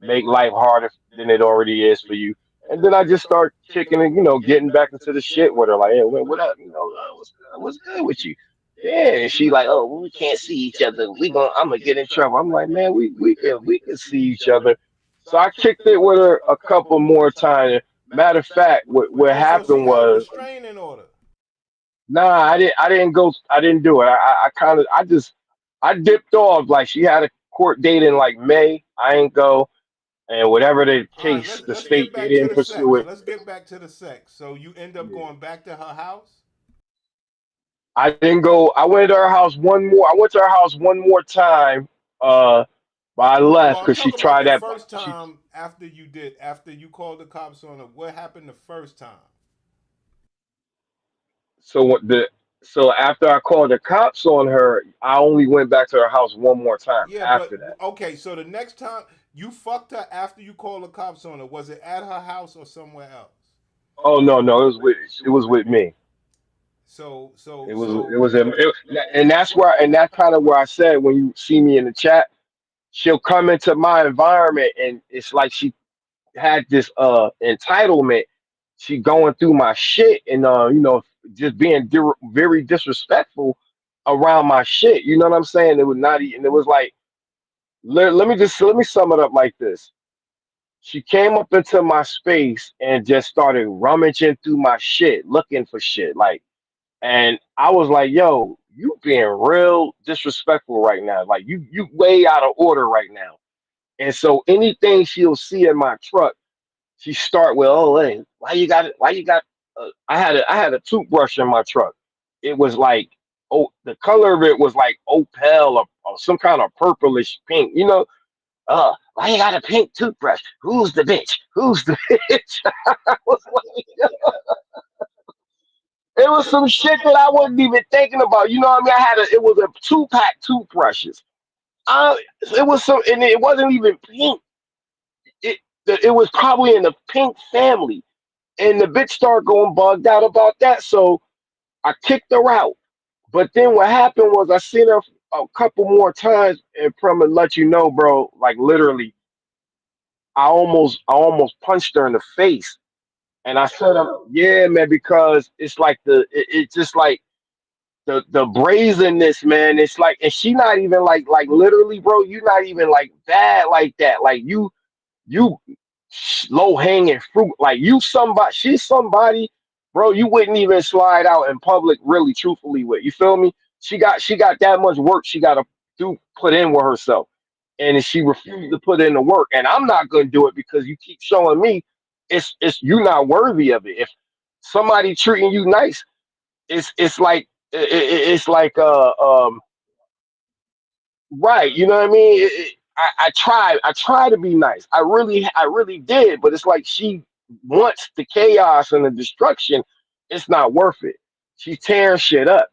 make life harder than it already is for you. And then I just start kicking and getting back into the shit with her. Like, hey, what up? What's good with you? Yeah, and she like, oh, well, we can't see each other. I'm gonna get in trouble. I'm like, man, we can see each other. So I kicked it with her a couple more times. Matter of fact, what Oh, so she happened got a was, restraining order. nah, I didn't go. I didn't do it. I kind of. I dipped off. Like, she had a court date in like May. I ain't go, and whatever the All right, case, the let's get state, they back to didn't the pursue sex. it. Let's get back to the sex. So you end up Yeah. going back to her house? I didn't go. I went to her house one more. I went to her house one more time. Uh, but I Well, left I'm because she talking about tried the that. first She time after you called the cops on her. What happened the first time? so what the so after I called the cops on her, I only went back to her house one more time Yeah, but after that. okay, so the next time you fucked her after you called the cops on her, was it at her house or somewhere else? Oh no, it was with me. So so It was so it was and that's kind of where I said when you see me in the chat, she'll come into my environment and it's like she had this entitlement. She going through my shit and just being very disrespectful around my shit. You know what I'm saying? It was not and it was like let me sum it up like this. She came up into my space and just started rummaging through my shit, looking for shit. Like, and I was like, yo, you being real disrespectful right now. Like, you way out of order right now. And so anything she'll see in my truck, she start with, oh, hey, why you got it? Why you got? I had a toothbrush in my truck. It was like the color of it was like opal or some kind of purplish pink. You know, why you got a pink toothbrush? Who's the bitch? Who's the bitch? I was like, it was some shit that I wasn't even thinking about. You know what I mean? It was a 2-pack toothbrushes. It was some, and it wasn't even pink. It it was probably in the pink family, and the bitch started going bugged out about that. So I kicked her out. But then what happened was I seen her a couple more times, and from to let you know, bro, like literally, I almost punched her in the face, and I said, "Yeah, man," because it's like it's just like the brazenness, man. It's like, and she not even like literally, bro. You not even like bad like that. Like you low hanging fruit. Like you somebody, she's somebody, bro. You wouldn't even slide out in public, really, truthfully. With you feel me? She got that much work she got to put in with herself, and she refused to put in the work. And I'm not gonna do it because you keep showing me it's you not worthy of it. If somebody treating you nice, it's like it's like right, you know what I mean? I try to be nice. I really did, but it's like she wants the chaos and the destruction. It's not worth it. She's tearing shit up.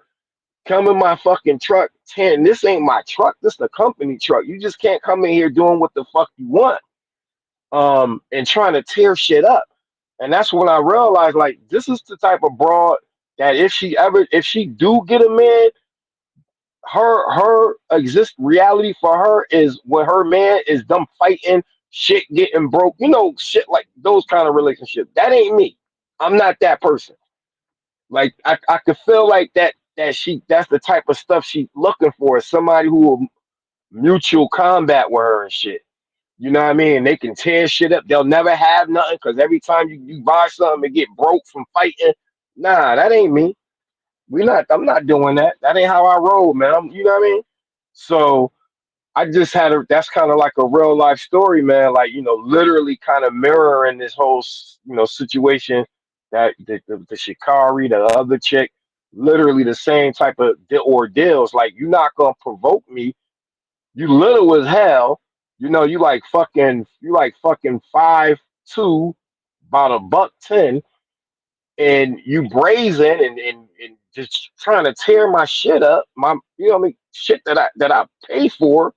Come in my fucking truck, tearing. This ain't my truck. This the company truck. You just can't come in here doing what the fuck you want. And trying to tear shit up. And that's when I realized, like, this is the type of broad that if she do get a man, her exist reality for her is when her man is them fighting, shit getting broke, shit like those kind of relationships. That ain't me. I'm not that person. Like I could feel like that's the type of stuff she's looking for, is somebody who will mutual combat with her and shit. You know what I mean? They can tear shit up. They'll never have nothing because every time you buy something, it get broke from fighting. Nah, that ain't me. I'm not doing that. That ain't how I roll, man. You know what I mean? So I just that's kind of like a real life story, man. Like, literally kind of mirroring this whole, situation that the Shikari, the other chick, literally the same type of ordeals. Like, you're not going to provoke me. You little as hell. You like fucking 5'2", about a buck 10, and you brazen and just trying to tear my shit up, shit that I pay for,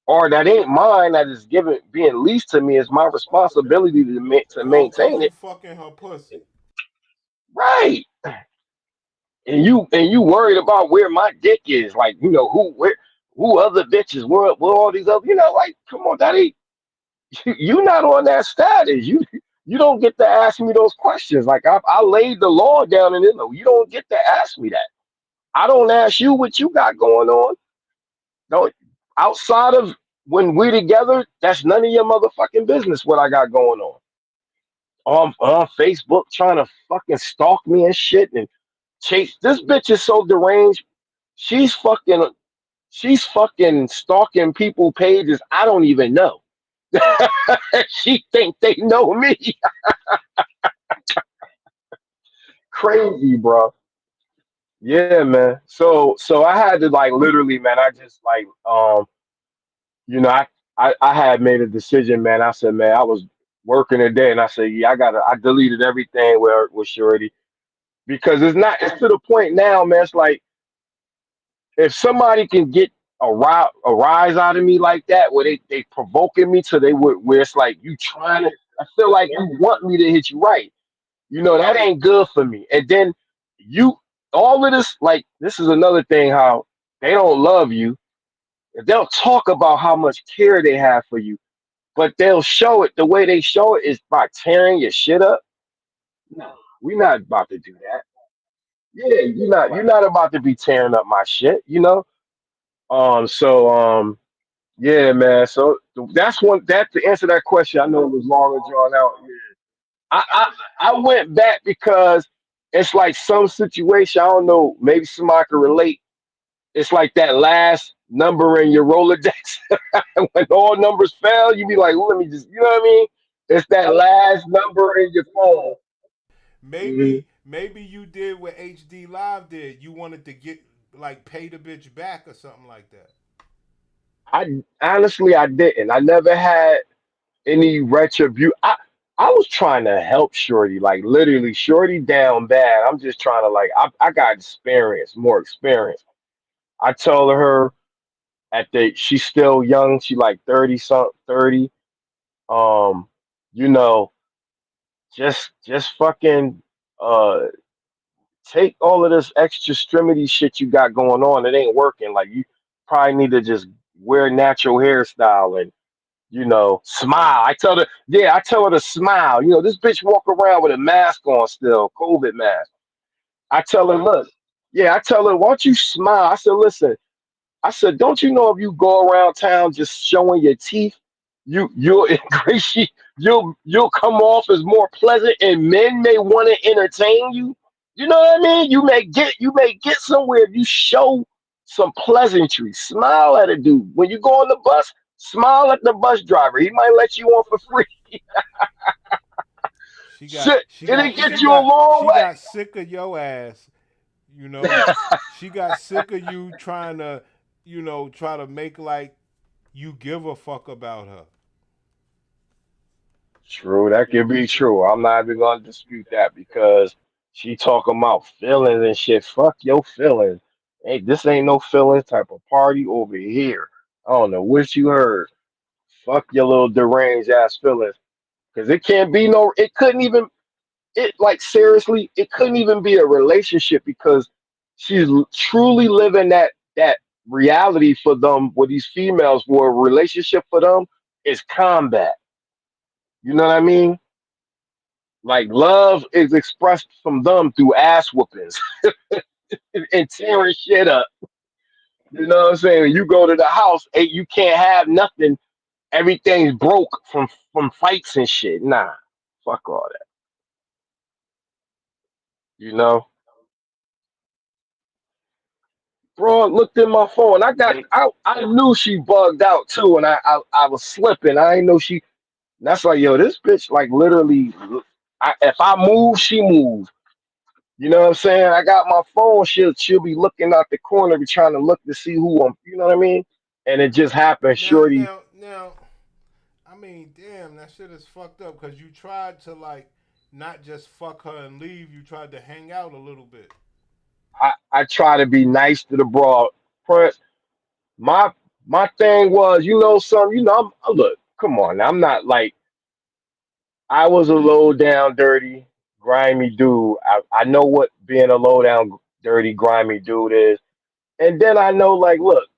or that ain't mine, that is being leased to me, is my responsibility to All cause maintain you it. fucking her pussy. Right. And you worried about where my dick is, like, who other bitches, where all these other, like, come on, that ain't you not on that status. You don't get to ask me those questions. Like, I laid the law down, and you don't get to ask me that. I don't ask you what you got going on. Don't outside of when we together, that's none of your motherfucking business what I got going on. On Facebook trying to fucking stalk me and shit and chase. This bitch is so deranged. She's fucking she's fucking stalking people pages I don't even know. She think they know me. Crazy, bro. Yeah, man. So I had to, like, literally, man. I just like you know, I had made a decision, man. I said, man, I was working today, and I said, yeah, I deleted everything with Shorty, because it's to the point now, man. It's like, if somebody can get a rise out of me like that, where they provoking me to they would where it's like, you trying to, I feel like you want me to hit you right. That ain't good for me. And then you all of this, like, this is another thing, how they don't love you. They'll talk about how much care they have for you, but they'll show it. The way they show it is by tearing your shit up. No, we're not about to do that. Yeah, you're not about to be tearing up my shit, So yeah, man. So that's one that to answer that question. I know it was long and drawn out. Yeah. I went back because it's like some situation. I don't know. Maybe somebody could relate. It's like that last number in your Rolodex. When all numbers fail, you be like, "Well, let me just," you know what I mean? It's that last number in your phone. Maybe you did what HD Live did. You wanted to like pay the bitch back or something like that? I honestly I didn't. I never had any retribution. I was trying to help Shorty, like literally Shorty down bad. I'm just trying to like I got experience, more experience. I told her at the she's still young, she like 30 something 30. Um, you know, just fucking uh take all of this extra extremity shit you got going on. It ain't working. Like you probably need to just wear natural hairstyle and smile. I tell her to smile. This bitch walk around with a mask on still, COVID mask. I tell her, look, yeah, I tell her, why don't you smile? I said, listen, I said, don't you know if you go around town just showing your teeth, you'll ingratiate, you'll come off as more pleasant, and men may want to entertain you. You know what I mean? You may get somewhere if you show some pleasantry. Smile at a dude when you go on the bus. Smile at the bus driver. He might let you on for free. She got Shit, she it'll got get she you a got long she way. got sick of your ass. You know, she got sick of you trying to, try to make like you give a fuck about her. True, that could be true. I'm not even gonna dispute that because she talking about feelings and shit. Fuck your feelings. Hey, this ain't no feelings type of party over here. I don't know what you heard. Fuck your little deranged ass feelings. Cause it can't be no. It couldn't even. It like seriously. It couldn't even be a relationship because she's truly living that reality for them. What these females were a relationship for them is combat. You know what I mean? Like love is expressed from them through ass whoopings and tearing shit up. You know what I'm saying? You go to the house, you can't have nothing. Everything's broke from fights and shit. Nah, fuck all that. You know, bro. I looked in my phone. I knew she bugged out too, and I was slipping. I didn't know she. That's like yo, this bitch like literally. If I move, she move. You know what I'm saying? I got my phone. She'll be looking out the corner, be trying to look to see who I'm. You know what I mean? And it just happened. Now, Shorty, now, now. I mean, damn, that shit is fucked up because you tried to like not just fuck her and leave. You tried to hang out a little bit. I try to be nice to the broad. Prince, my my thing was, some, look, come on, now, I'm not like I was a low down, dirty, grimy dude. I know what being a low down, dirty, grimy dude is, and then I know, like, look,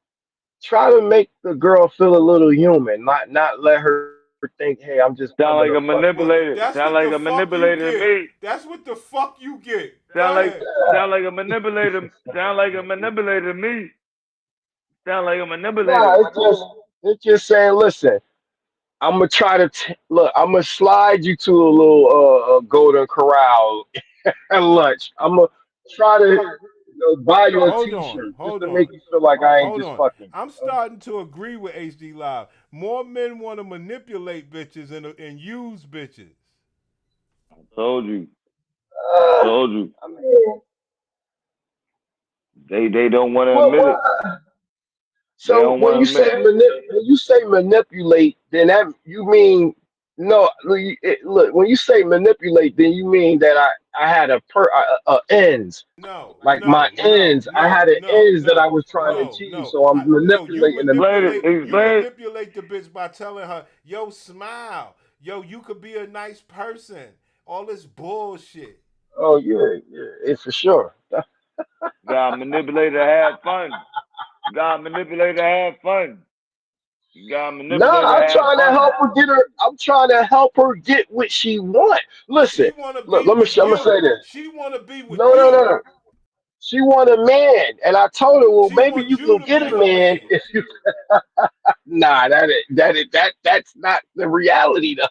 try to make the girl feel a little human, not let her think, hey, I'm just coming to Sound fuck. like a Well, manipulator. that's Sound what like the a fuck you manipulator to get. me. That's what the fuck you get. Go Sound like ahead. sound like a manipulator. Sound like a manipulator to me. Sound like a Nah, manipulator. it's just saying, listen. I'm gonna try to look. I'm gonna slide you to a little Golden Corral at lunch. I'm gonna try to buy you a Hold on, T-shirt just hold to on, make you feel like I ain't hold just on. fucking. I'm starting to agree with HD Live. More men want to manipulate bitches and use bitches. Told you. Uh, Told you. I mean, They don't want to admit what? it. They So don't want to admit it. when you say manipulate, then that you mean no. Look, when you say manipulate, then you mean that I had a ends. No, Like my no, no, ends, I no, had an no, ends that I no, was trying to no, achieve. no. So I'm No, you manipulating them. Explain it. manipulate. You Explain it. manipulate the bitch by telling her, "Yo, smile. Yo, you could be a nice person." All this bullshit. Oh yeah, it's for sure. God manipulator to have fun. God manipulator to have fun. God manipulator Nah, to I'm have trying to fun. help her get her. I'm trying to help her get what she want. She Listen, wanna look, be with I'm gonna say you. this. She wanna be with No. you. She want a man, and I told her, well, She maybe wants you you can to get be a her man man. if you. Nah, that's not the reality. Though.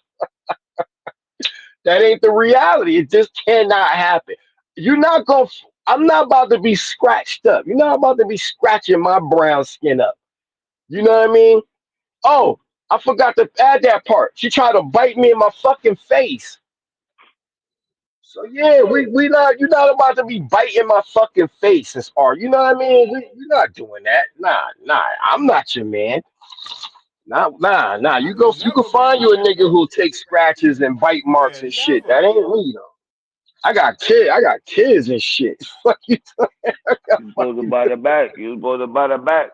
That ain't the reality. It just cannot happen. You're not gonna. I'm not about to be scratched up. You're not about to be scratching my brown skin up. You know what I mean? Oh, I forgot to add that part. She tried to bite me in my fucking face. So yeah, we not you're not about to be biting my fucking face as art. You know what I mean? We're not doing that. Nah. I'm not your man. Nah. I could You can never be find with you a that nigga though. who takes scratches and bite marks Yeah, and shit. never. That ain't me though. I got kids and shit. Fuck you. I got You supposed to fucking buy the back. You supposed to buy the back.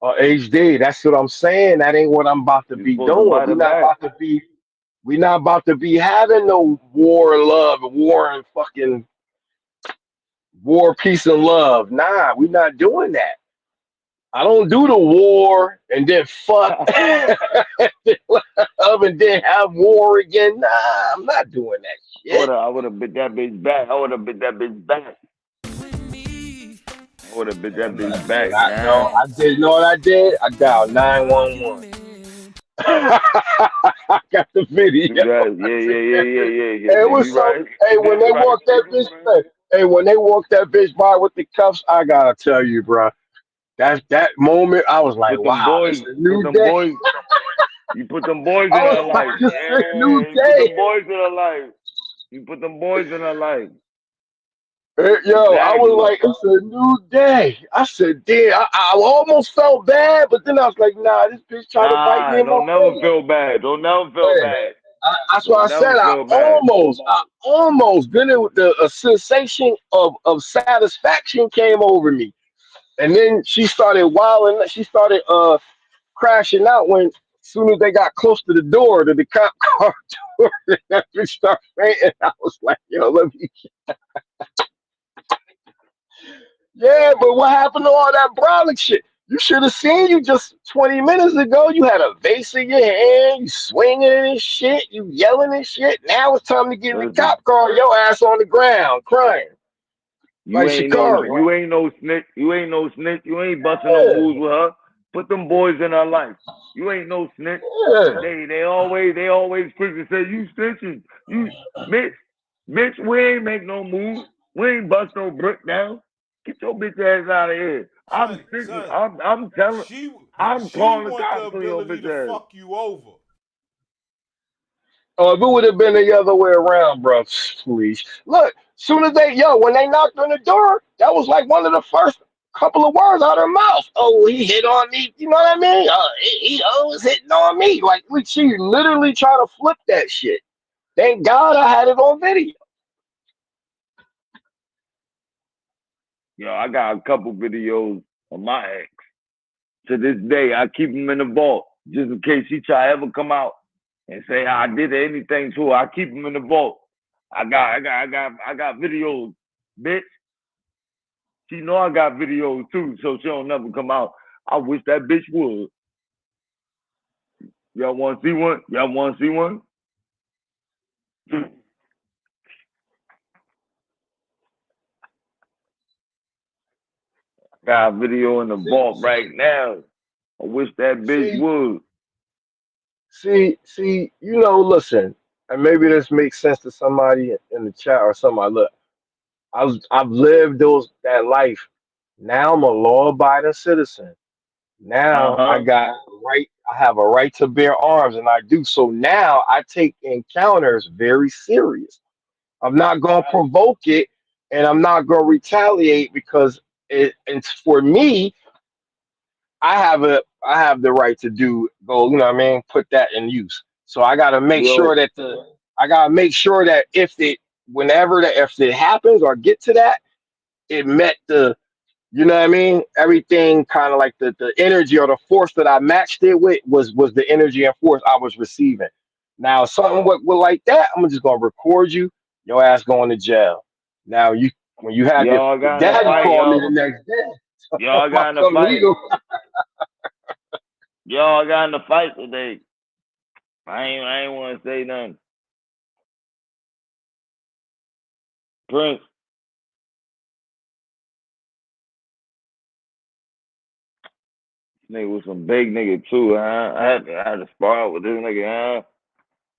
HD. That's what I'm saying. That ain't what I'm about to You be supposed to doing. buy the back. We not about to be having no war and love, war and fucking war, peace and love. Nah, we not doing that. I don't do the war and then fuck love and then have war again. Nah, I'm not doing that shit. I would have bit that bitch back. I would have bit that bitch back. I would have bit that And bitch back. no, I did know what I did. I dialed 911. I got the video. Yeah. It Nigga, was you so. right. Hey, when they Right, walked that nigga, bitch, right. when they walked that bitch by with the cuffs, I gotta tell you, bro. That moment, I was like, Put them wow, this boys, is a put new them day. boys, you put them boys in I her was like, life. this is a new Yeah, you put day. them boys in her life. You put them boys in her life. Yo, I was Exactly. like, it's a new day. I said, damn, I almost felt bad, but then I was like, nah, this bitch tried to bite me Nah, in my don't never face. feel bad. Don't never feel Hey, bad. that's why I Don't said never I feel bad. almost. Then the a sensation of satisfaction came over me, and then she started wilding. She started crashing out when, as soon as they got close to the door, to the cop car door, that bitch started fainting. I was like, yo, let me. Yeah, but what happened to all that brolic shit? You should have seen you just 20 minutes ago. You had a vase in your hand, you swinging and shit, you yelling and shit. Now it's time to get in the Listen, cop car, your ass on the ground, crying like Shikari. you ain't no snitch. You ain't no snitch. You ain't busting no Yeah, moves with her. Put them boys in her life. You ain't no snitch. yeah. They always quick to say you snitching. You bitch, we ain't make no move. We ain't bust no brick down. Get your bitch ass out of here. I'm snitching. Son. I'm telling. I'm She calling the want the cops on your ability bitch to ass. fuck you over. Oh, if it would have been the other way around, bro, please. Look, soon as when they knocked on the door, that was like one of the first couple of words out of her mouth. Oh, he hit on me. You know what I mean? He always hitting on me. Like, she literally tried to flip that shit. Thank God I had it on video. Yo, I got a couple videos of my ex. To this day, I keep them in the vault just in case she try to ever come out and say I did anything to her. I keep them in the vault. I got videos, bitch. She know I got videos too, so she don't never come out. I wish that bitch would. Y'all want to see one? Y'all want to see one? Got a video in the vault right now. I wish that bitch See, would. listen, and maybe this makes sense to somebody in the chat or somebody. Look, I've lived that life. Now I'm a law-abiding citizen. Now Uh-huh. I have a right to bear arms, and I do. So now I take encounters very serious. I'm not gonna provoke it, and I'm not gonna retaliate because it's for me. I have the right to you know what I mean, put that in use. So Yo, I gotta make sure that if it happens or get to that, it met the, you know what I mean? Everything kind of like the energy or the force that I matched it with was the energy and force I was receiving. Now something with like that, I'm just gonna record you, your ass going to jail. Now when you have y'all your got in a daddy fight, call me y'all. the next day, Y'all I got in a come fight. legal. Y'all got in a fight today. I ain't want to say nothing. Prince, nigga was some big nigga too, huh? I had to spar with this nigga, huh?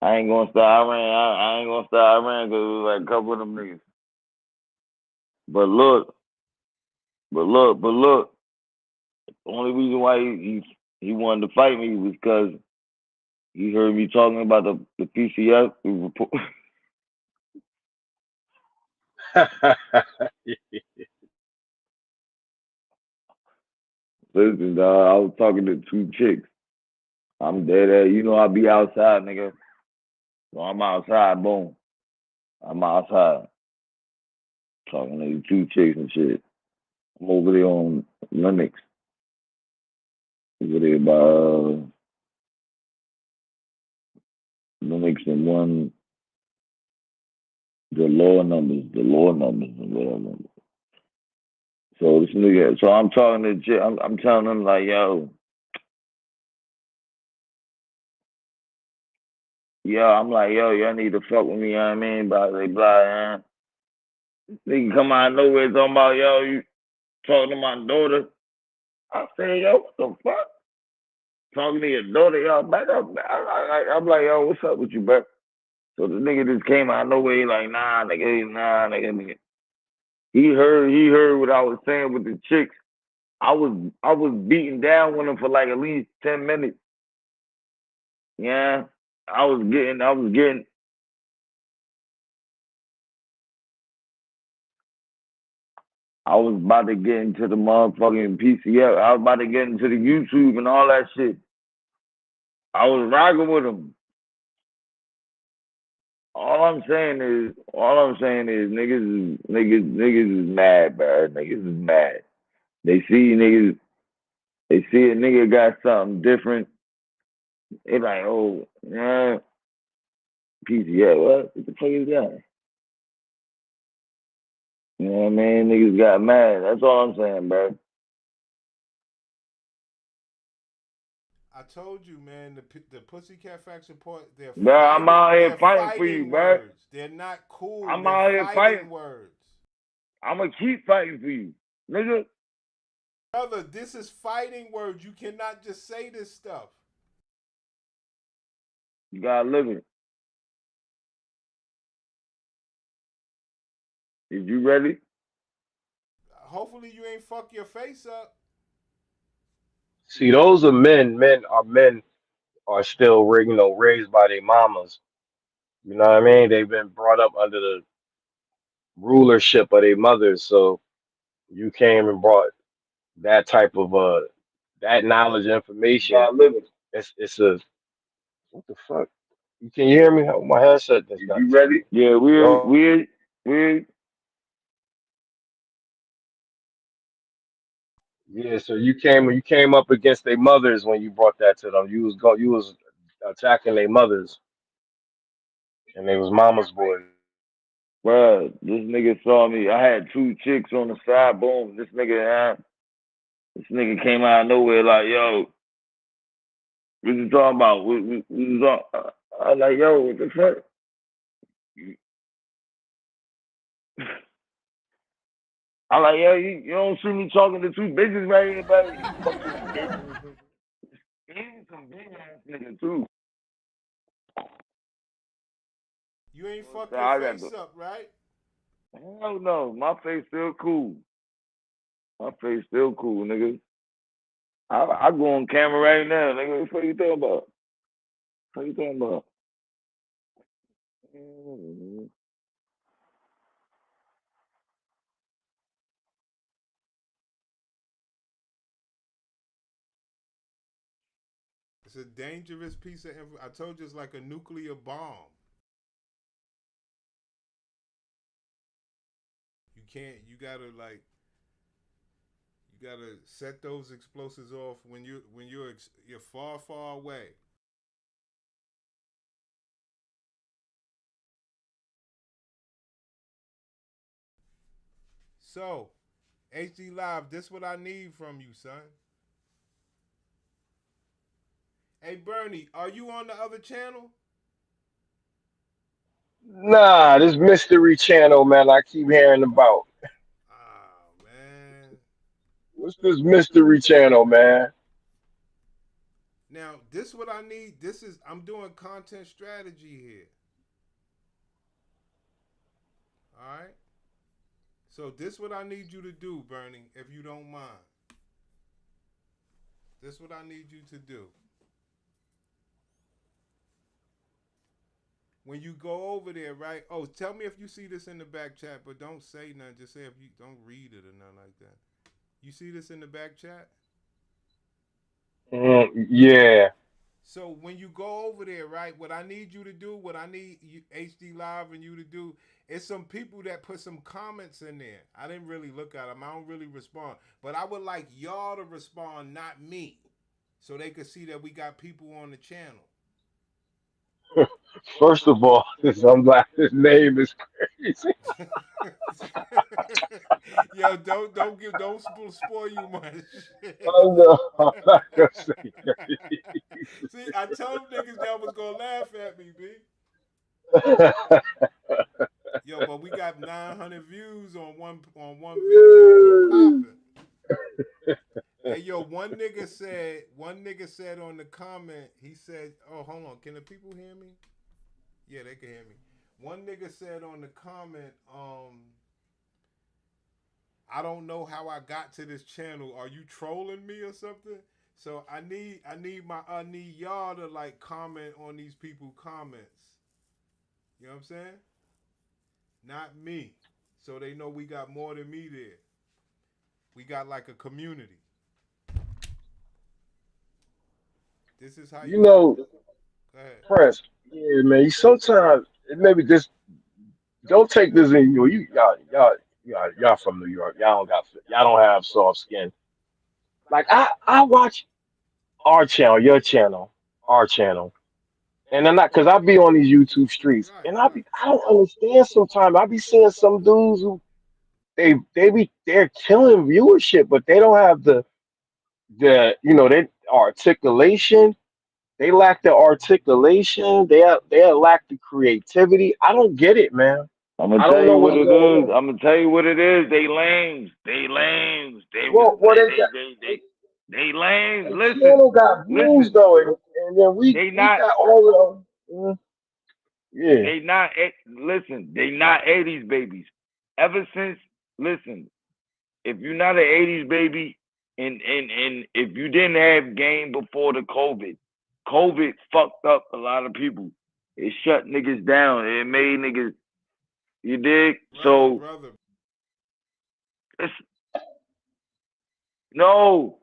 I ain't gonna start. I ain't gonna start. I ran because it was like a couple of them niggas. But look. The only reason why he wanted to fight me was because he heard me talking about the PCF report. Listen, dog, I was talking to two chicks. I'm dead at, you know, I be outside, nigga. So I'm outside, boom. I'm outside. Talking to these two chicks and shit. I'm over there on Linux. Over there by Linux and one, the lower numbers and whatever. So this nigga, so I'm talking to the chick, I'm telling them like, yo, I'm like, yo, y'all need to fuck with me, you know what I mean? Blah, blah, blah, yeah. Nigga come out of nowhere talking about, yo, you talking to my daughter. I say, yo, what the fuck? Talking to your daughter, yo, back up. I'm like, yo, what's up with you, bro? So the nigga just came out of nowhere, he like, nah, nigga. He heard what I was saying with the chicks. I was beating down with him for like at least 10 minutes. Yeah. I was getting I was about to get into the motherfucking PCF. I was about to get into the YouTube and all that shit. I was rocking with him. All I'm saying is niggas is mad, bro. Niggas is mad. They see a nigga got something different. They like, oh, yeah, PCF, what? What the fuck is that? You know what I mean? Niggas got mad. That's all I'm saying, bro. I told you, man, the Pussycat Facts report, Bro, I'm out here fighting for you, bro. Words. They're not cool. I'm They're out here fighting words. I'm gonna keep fighting for you, nigga. Brother, this is fighting words. You cannot just say this stuff. You gotta live it. Is you ready? Hopefully you ain't fuck your face up. See, those are men. Men are still, raised by their mamas. You know what I mean? They've been brought up under the rulership of their mothers. So you came and brought that type of that knowledge, information. It's a what the fuck? You can hear me? My headset just got. You ready? Yeah, Yo, we're yeah. So you came up against their mothers when you brought that to them. You was attacking their mothers, and they was mama's boys. Bruh, this nigga saw me. I had two chicks on the side. Boom. This nigga came out of nowhere like, yo, what you talking about? I was like, yo, what the fuck? I like, yo, you don't see me talking to two bitches right here, buddy. You fucking bitch. He's some big ass nigga too. You ain't fuck So your face up, right? Hell no. My face still cool. My face still cool, nigga. I go on camera right now, nigga. What the fuck you talking about? What you talking about? It's a dangerous piece of information. I told you it's like a nuclear bomb. You gotta set those explosives off when you're far, far away. So, HD Live, this what I need from you, son. Hey Bernie, are you on the other channel? Nah, this mystery channel, man. I keep hearing about. Oh man. What's this mystery channel, man? Now, this what I need. I'm doing content strategy here. All right. So this what I need you to do, Bernie, if you don't mind. This what I need you to do. when you go over there, right? Oh, tell me if you see this in the back chat, but don't say nothing. Just say if you don't read it or nothing like that. You see this in the back chat? Yeah. So when you go over there, right? What I need you to do, what I need you, HD Live and you to do, is some people that put some comments in there. I didn't really look at them. I don't really respond, but I would like y'all to respond, not me, so they could see that we got people on the channel. First of all, I'm like, his name is crazy. Yo, don't spoil you my shit. Oh no, I'm not gonna say crazy. See, I told niggas y'all was gonna laugh at me, B. Yo, but we got 900 views on one video. We popping. Hey, yo, one nigga said on the comment, he said, "Oh, hold on, can the people hear me? Yeah, they can hear me." One nigga said on the comment, I don't know how I got to this channel. Are you trolling me or something? So I need y'all to like comment on these people comments. You know what I'm saying? Not me. So they know we got more than me there. We got like a community. This is how You you do know, it. Go ahead. Prince. Yeah, man. Sometimes maybe just don't take this in you. Y'all from New York. Y'all don't have soft skin. Like I watch our channel, your channel, our channel. And I'm not because I be on these YouTube streets and I don't understand sometimes. I be seeing some dudes who they're killing viewership, but they don't have they articulation. They lack the articulation. They lack the creativity. I don't get it, man. I'm gonna I tell don't you know what what's it going is. on. I'm gonna tell you what it is. They lames. They lames. They was Well, they got they lames. the Listen, channel got views listen. though, and then They we not. got all of them. Yeah. They not. Listen. They not 80s babies. Ever since, listen. If you're not an 80s baby, and if you didn't have game before the COVID fucked up a lot of people. It shut niggas down. It made niggas. You dig? So Brother. it's no.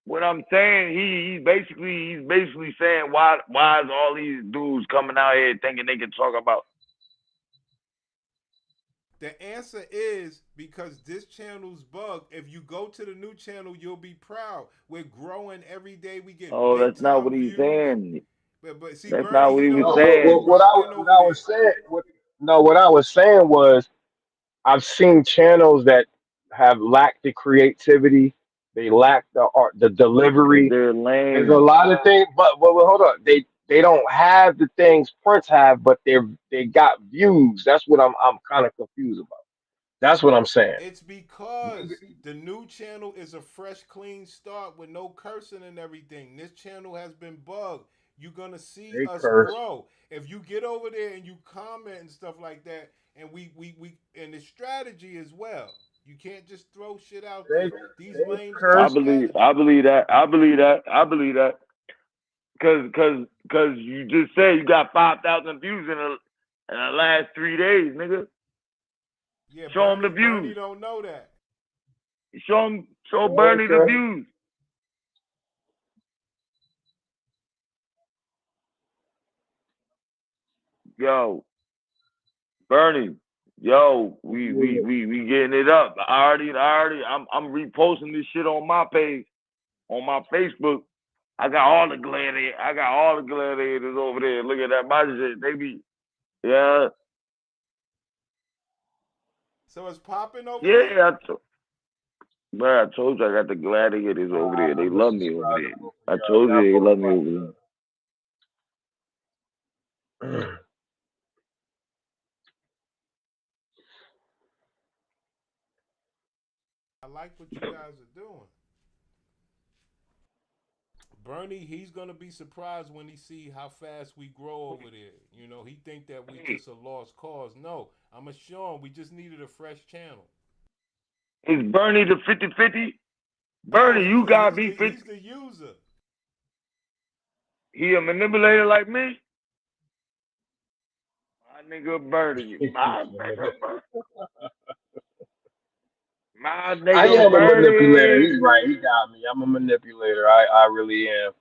What I'm saying, he's basically saying why is all these dudes coming out here thinking they can talk about? The answer is because this channel's bugged. If you go to the new channel, you'll be proud. We're growing every day. We get Oh, big that's not time what he's views. saying. But see, That's Bernie, not what he he was don't No, know. He saying. rocking over there. what I was saying was I've seen channels that have lacked the creativity. They lack the art, the Cause delivery. they're There's a lame. lot of things, but hold on. They don't have the things Prince have, but they got views. That's what I'm kind of confused about. That's what I'm saying. It's because the new channel is a fresh, clean start with no cursing and everything. This channel has been bugged. You're gonna see They us curse. grow. If you get over there and you comment and stuff like that, and we and the strategy as well. You can't just throw shit out They there. These they lames got I curse. believe. strategy. I believe that. I believe that. I believe that. Cause you just said you got 5,000 views in the last 3 days, nigga. Yeah, Show them the Bernie views. don't know that. Show Bernie the Okay. views. Yo, Bernie. Yo, we getting it up. I'm reposting this shit on my page, on my Facebook. I got all the gladiators over there. Look at that, my shit. They be, yeah, So it's popping over there. yeah. Bro, I told you I got the gladiators over there. They I'm love me over subscribed to there. both of I y'all. told Y'all you they both love me over fire. there. I like what you guys are doing. Bernie, he's gonna be surprised when he see how fast we grow over there. You know, he think that we just a lost cause. No, I'ma show him we just needed a fresh channel. Is Bernie the 50-50? No, Bernie, you gotta be 50. he's the user. He a manipulator like me? nigga murder you. My nigga murder. My I nigga am a manipulator. murder. He's right. He got me. I'm a manipulator. I really am.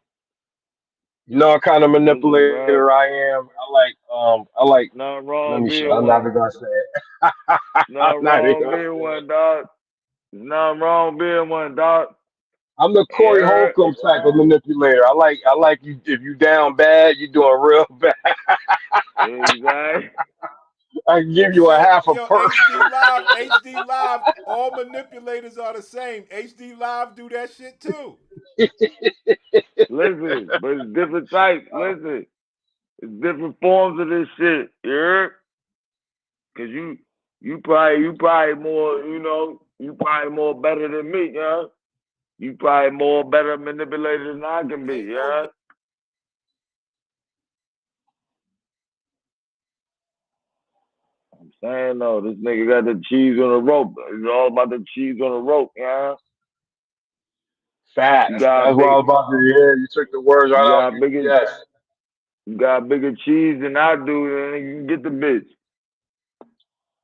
You know what kind of Listen, bro. manipulator I am? I like Nothing let wrong me show. being I'm not one. even gonna say it. I'm Nothing not even wrong gonna being say it. one, dog. There's nothing wrong being one, dog. I'm the You Corey heard? Holcomb type of manipulator. I like you if you down bad, you doing real bad. Exactly. I can give you a Yo, half a yo, perk. HD Live, all manipulators are the same. HD Live do that shit too. Listen, but it's different types. Listen, it's different forms of this shit. You heard? Cause you probably more, you probably more better than me, yeah. You probably more better manipulator than I can be, Ain't no yeah. I'm saying though, this nigga got the cheese on the rope. It's all about the cheese on the rope, yeah. You Facts. got That's what I big, was about to hear. You took the words right you out. got bigger, Yes. you got bigger cheese than I do, and you can get the bitch,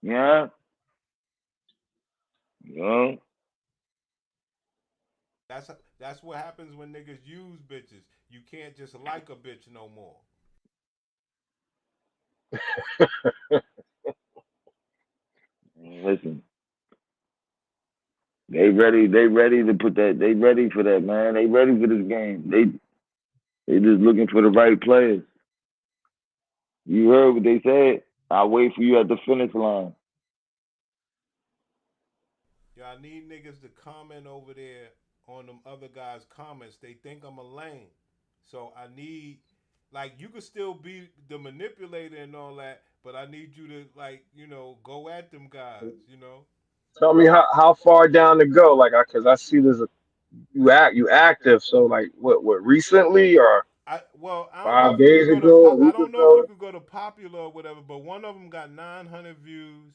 yeah. You know? that's what happens when niggas use bitches. You can't just like a bitch no more. Listen, they ready to put that. They ready for that, man. They ready for this game. They just looking for the right players. You heard what they said. I'll wait for you at the finish line. Yo, I need niggas to comment over there on them other guys' comments. They think I'm a lame. So I need, like, you could still be the manipulator and all that, but I need you to, like, go at them guys, Tell me how far down to go. Like, cause I see there's a you active. So like, what recently or I don't know if you could 5 days go to, ago, a I week don't know if you ago? could go to popular or whatever, but one of them got 900 views.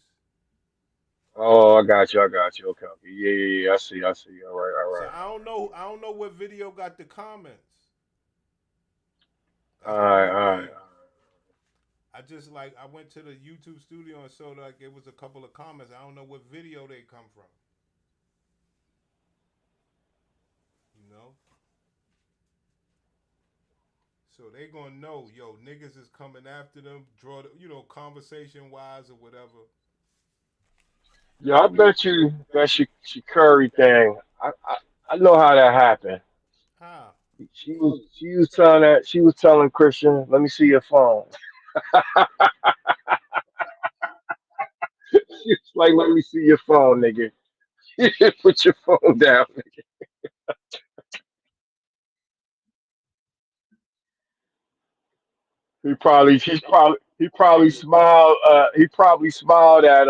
Oh, I got you. I got you. Okay. Okay. Yeah, yeah, yeah. I see. I see. All right. All So right. I don't know what video got the comments. All That's the right. only All right. thing. I just I went to the YouTube studio and saw like it was a couple of comments. I don't know what video they come from. You know? So they gonna know, yo, niggas is coming after them, draw the, conversation wise or whatever. Yeah, I bet you that she Curry thing. I know how that happened. How? She was telling Christian, let me see your phone. She's like, let me see your phone, nigga. Put your phone down. He probably smiled. He probably smiled at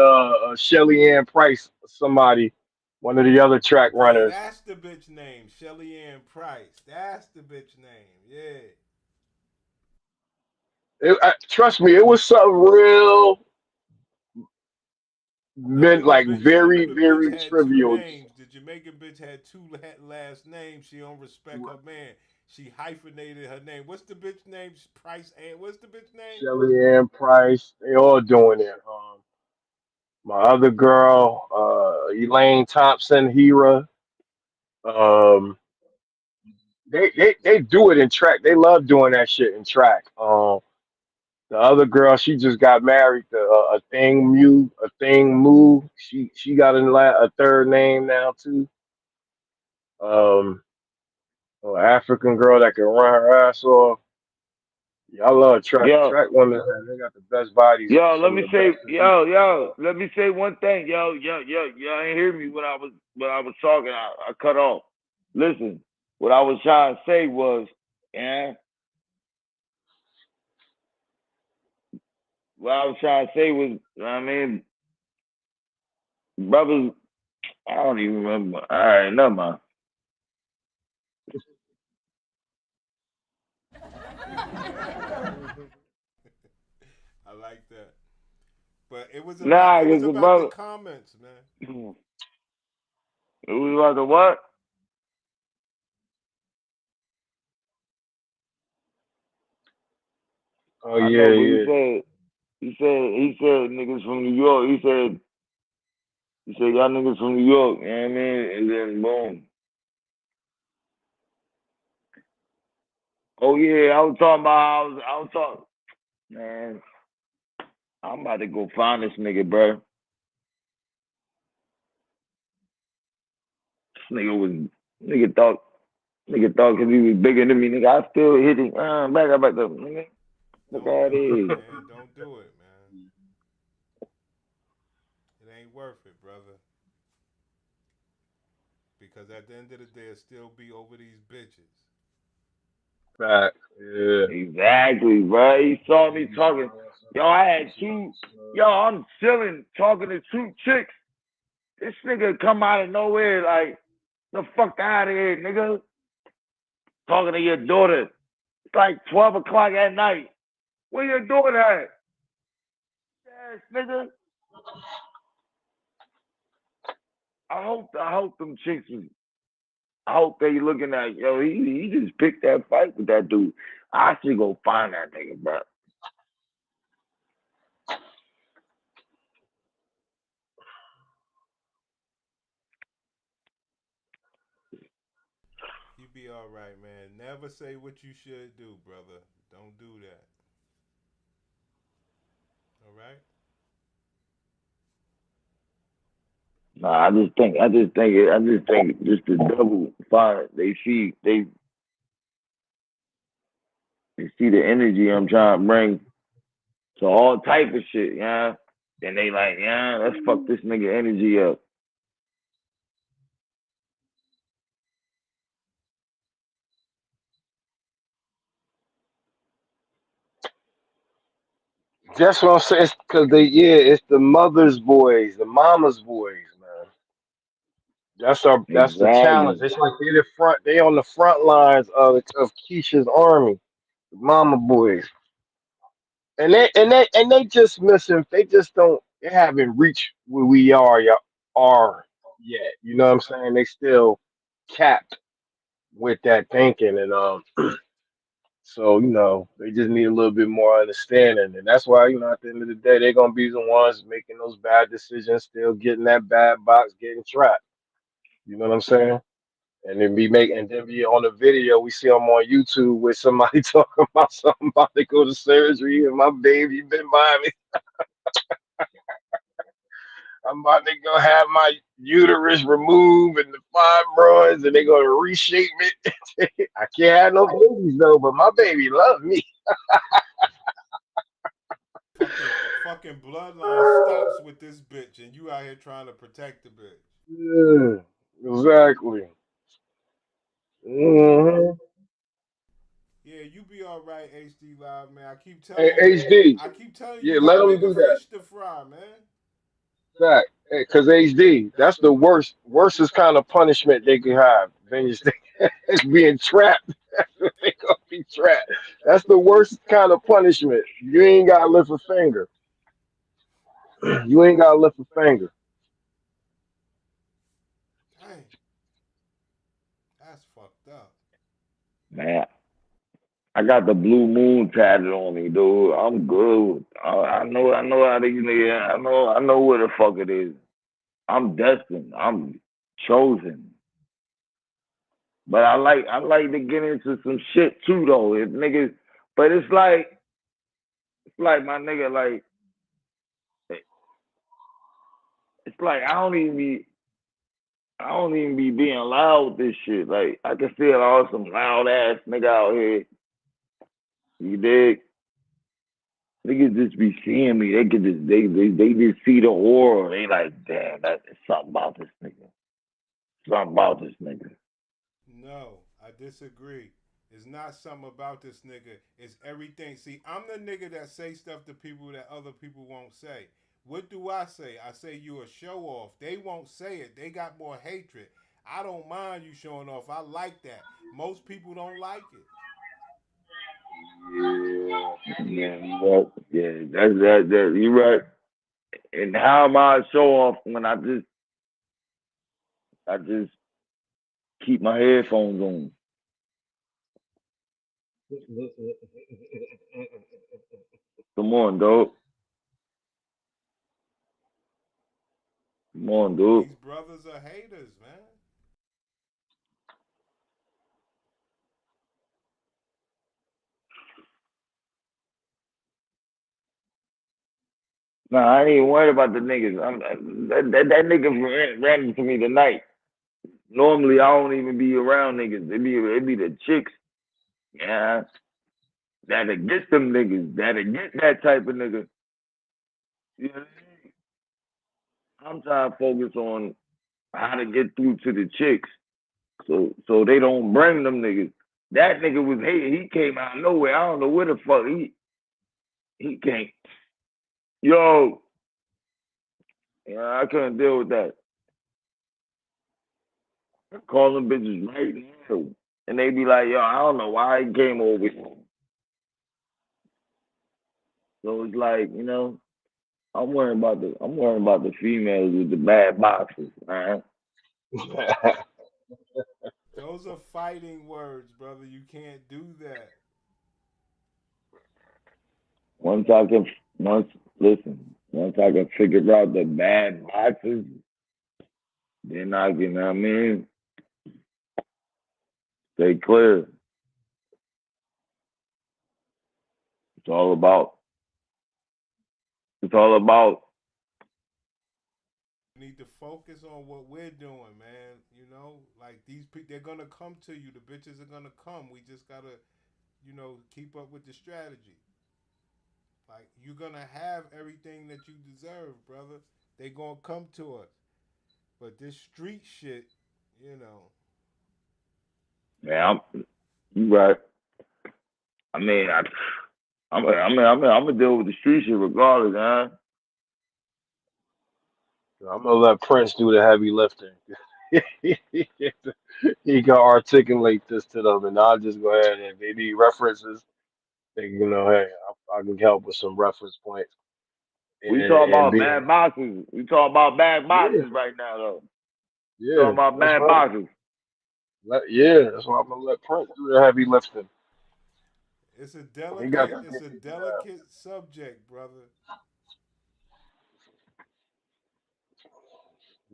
Shelly Ann Price, somebody, one of the other track Yeah, runners. that's the bitch name, Shelly Ann Price. That's the bitch name. Yeah. Trust me, it was something real, meant like Some of very the bitch very had two trivial. names. The Jamaican bitch had two last names. She don't respect her man. She hyphenated her name. What's the bitch name? Price Ann. What's the bitch name? Shelly Ann Price, they all doing it. My other girl, Elaine Thompson, Hera. Um, they do it in track. They love doing that shit in track. The other girl, she just got married to a thing Moo. She got a third name now too. Um, an African girl that can run her ass off. Yeah, I love Yo, track women. Man, they got the best bodies, yo, let some of me the say, best physiques in the yo, world. let me say one thing, yo, ain't hear me when I was talking. I cut off. Listen, what I was trying to say was, yeah, what I was trying to say was, I mean, brothers, I don't even remember. All right, never mind. I like that. But it was about Nah, it was cause the about the brother, comments, man. it was about the what? Oh I know, yeah, but he yeah. said he said niggas from New York. He said y'all niggas from New York. You know what I mean? And then boom. Oh yeah, I was talking about. I was talking. Man, I'm about to go find this nigga, bro. This nigga thought because he was bigger than me, nigga. I still hit him. Back up, nigga. Look Don't at do it, it. man. Don't do it, man. It ain't worth it, brother. Because at the end of the day, it'll still be over these bitches. Facts. Yeah. Exactly, bro. He saw me talking. Yo, I had two. Yo, I'm chilling, talking to two chicks. This nigga come out of nowhere like, the fuck out of here, nigga. Talking to your daughter. It's like 12 o'clock at night. Where your daughter at? Yes, nigga. I hope them chicks was, I hope they looking at, yo, he just picked that fight with that dude. I should go find that nigga, bro. You be all right, man. Never say what you should do, brother. Don't do that. All right? Nah, I just think just the double fire. They see the energy I'm trying to bring to all type of shit, yeah. Then they like, yeah, let's fuck this nigga energy up. That's what I'm saying. It's because it's the mother's boys, the mama's boys, man. That's the challenge. Exactly. It's like they on the front lines of Keisha's army, the mama boys. And they just missing. They just don't. They haven't reached where we are yet. You know what I'm saying? They still capped with that thinking, and so they just need a little bit more understanding, and that's why at the end of the day they're gonna be the ones making those bad decisions, still getting that bad box, getting trapped. You know what I'm saying? And then be on the video. We see them on YouTube with somebody talking about something about to go to surgery, and my baby been by me. I'm about to go have my uterus removed and the fibroids, and they're gonna reshape it. I can't have no babies though, but my baby loves me. Fucking bloodline stops with this bitch, and you out here trying to protect the bitch. Yeah, exactly. Hmm. Yeah, you be all right, HD Live, man. I keep Hey, telling you. HD. I keep telling you, Yeah, you let got them bigger do that. fish to fry, man. Fact. Because HD, that's the worstest kind of punishment they could have. Then you it's being trapped. They gonna be trapped. That's the worst kind of punishment. You ain't gotta lift a finger. You ain't gotta lift a finger. Dang, that's fucked up. Man, I got the blue moon tatted on me, dude. I'm good. I know how these niggas. I know where the fuck it is. I'm destined. I'm chosen. But I like to get into some shit too though. If niggas, but it's like my nigga, like it's like I don't even be being loud with this shit. Like I can feel all some loud ass nigga out here. You dig? Niggas just be seeing me. They could just they just see the aura. They like, damn, that's something about this nigga. Something about this nigga. No, I disagree. It's not something about this nigga. It's everything. See, I'm the nigga that say stuff to people that other people won't say. What do I say? I say you a show off. They won't say it. They got more hatred. I don't mind you showing off. I like that. Most people don't like it. Yeah, that's that. You right. And how am I show off when I just keep my headphones on? Come on, dog. Come on, dude. These brothers are haters, man. Nah, I ain't even worried about the niggas. That nigga ran into me tonight. Normally, I don't even be around niggas. It be the chicks, yeah, that'll get them niggas, that'll get that type of nigga. You know what I mean? I'm trying to focus on how to get through to the chicks, so they don't bring them niggas. That nigga was hating. He came out of nowhere. I don't know where the fuck he came. Yo, yeah, I couldn't deal with that. I call them bitches right now, and they be like, yo, I don't know why he came over here. So it's like, I'm worrying about the females with the bad boxes, man. Those are fighting words, brother. You can't do that. Once I can figure out the bad boxes, then I can, stay clear. It's all about. We need to focus on what we're doing, man. Like these people, they're gonna come to you. The bitches are gonna come. We just gotta, keep up with the strategy. Like you're gonna have everything that you deserve, brother. They gonna come to us. But this street shit, you know. Yeah, you right. I mean, I'm gonna deal with the street shit regardless, huh? I'm gonna let Prince do the heavy lifting. He can articulate this to them, and I'll just go ahead and if they need references, hey, I can help with some reference points We and talk and about being bad boxes. We talk about bad yeah, boxes right now, though. yeah, Talking about that's bad right. boxes. That's why I'm gonna let Prince do the heavy lifting. It's a He got delicate, to it's get a these. delicate subject, brother.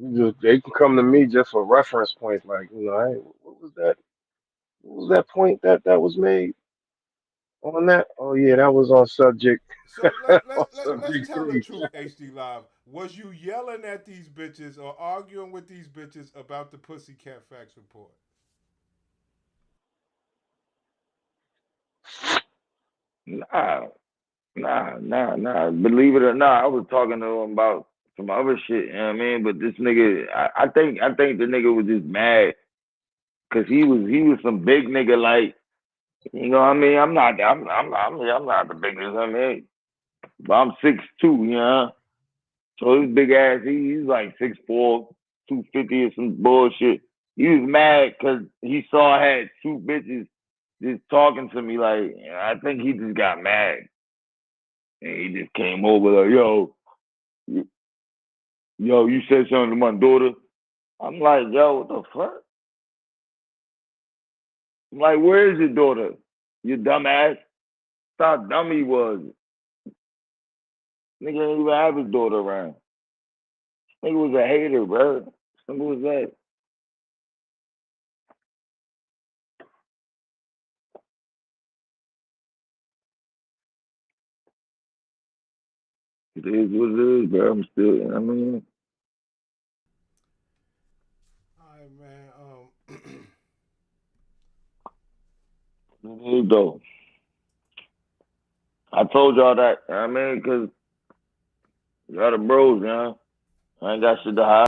They can come to me just for reference points, like hey, what was that? What was that point that was made on that? Oh yeah, that was on subject So on let's subject tell the three. truth, HD Live. Was you yelling at these bitches or arguing with these bitches about the Pussycat Facts report? Nah. Believe it or not, I was talking to him about some other shit. You know what I mean? But this nigga, I think the nigga was just mad because he was some big nigga like. You know what I mean? I'm not the biggest. I mean, but I'm 6'2", you know. So his big ass, he's like 6'4", 250 or some bullshit. He was mad because he saw I had two bitches just talking to me like. I think he just got mad and he just came over like, yo, you said something to my daughter. I'm like, yo, what the fuck? I'm like, where is your daughter? You dumbass. Thought dumb he was. Nigga ain't even have his daughter around. Nigga was a hater, bro. Simple as that. It is what it is, bro. I'm still, All right, man. it is though. I told y'all that, because y'all the bros, I ain't got shit to hide.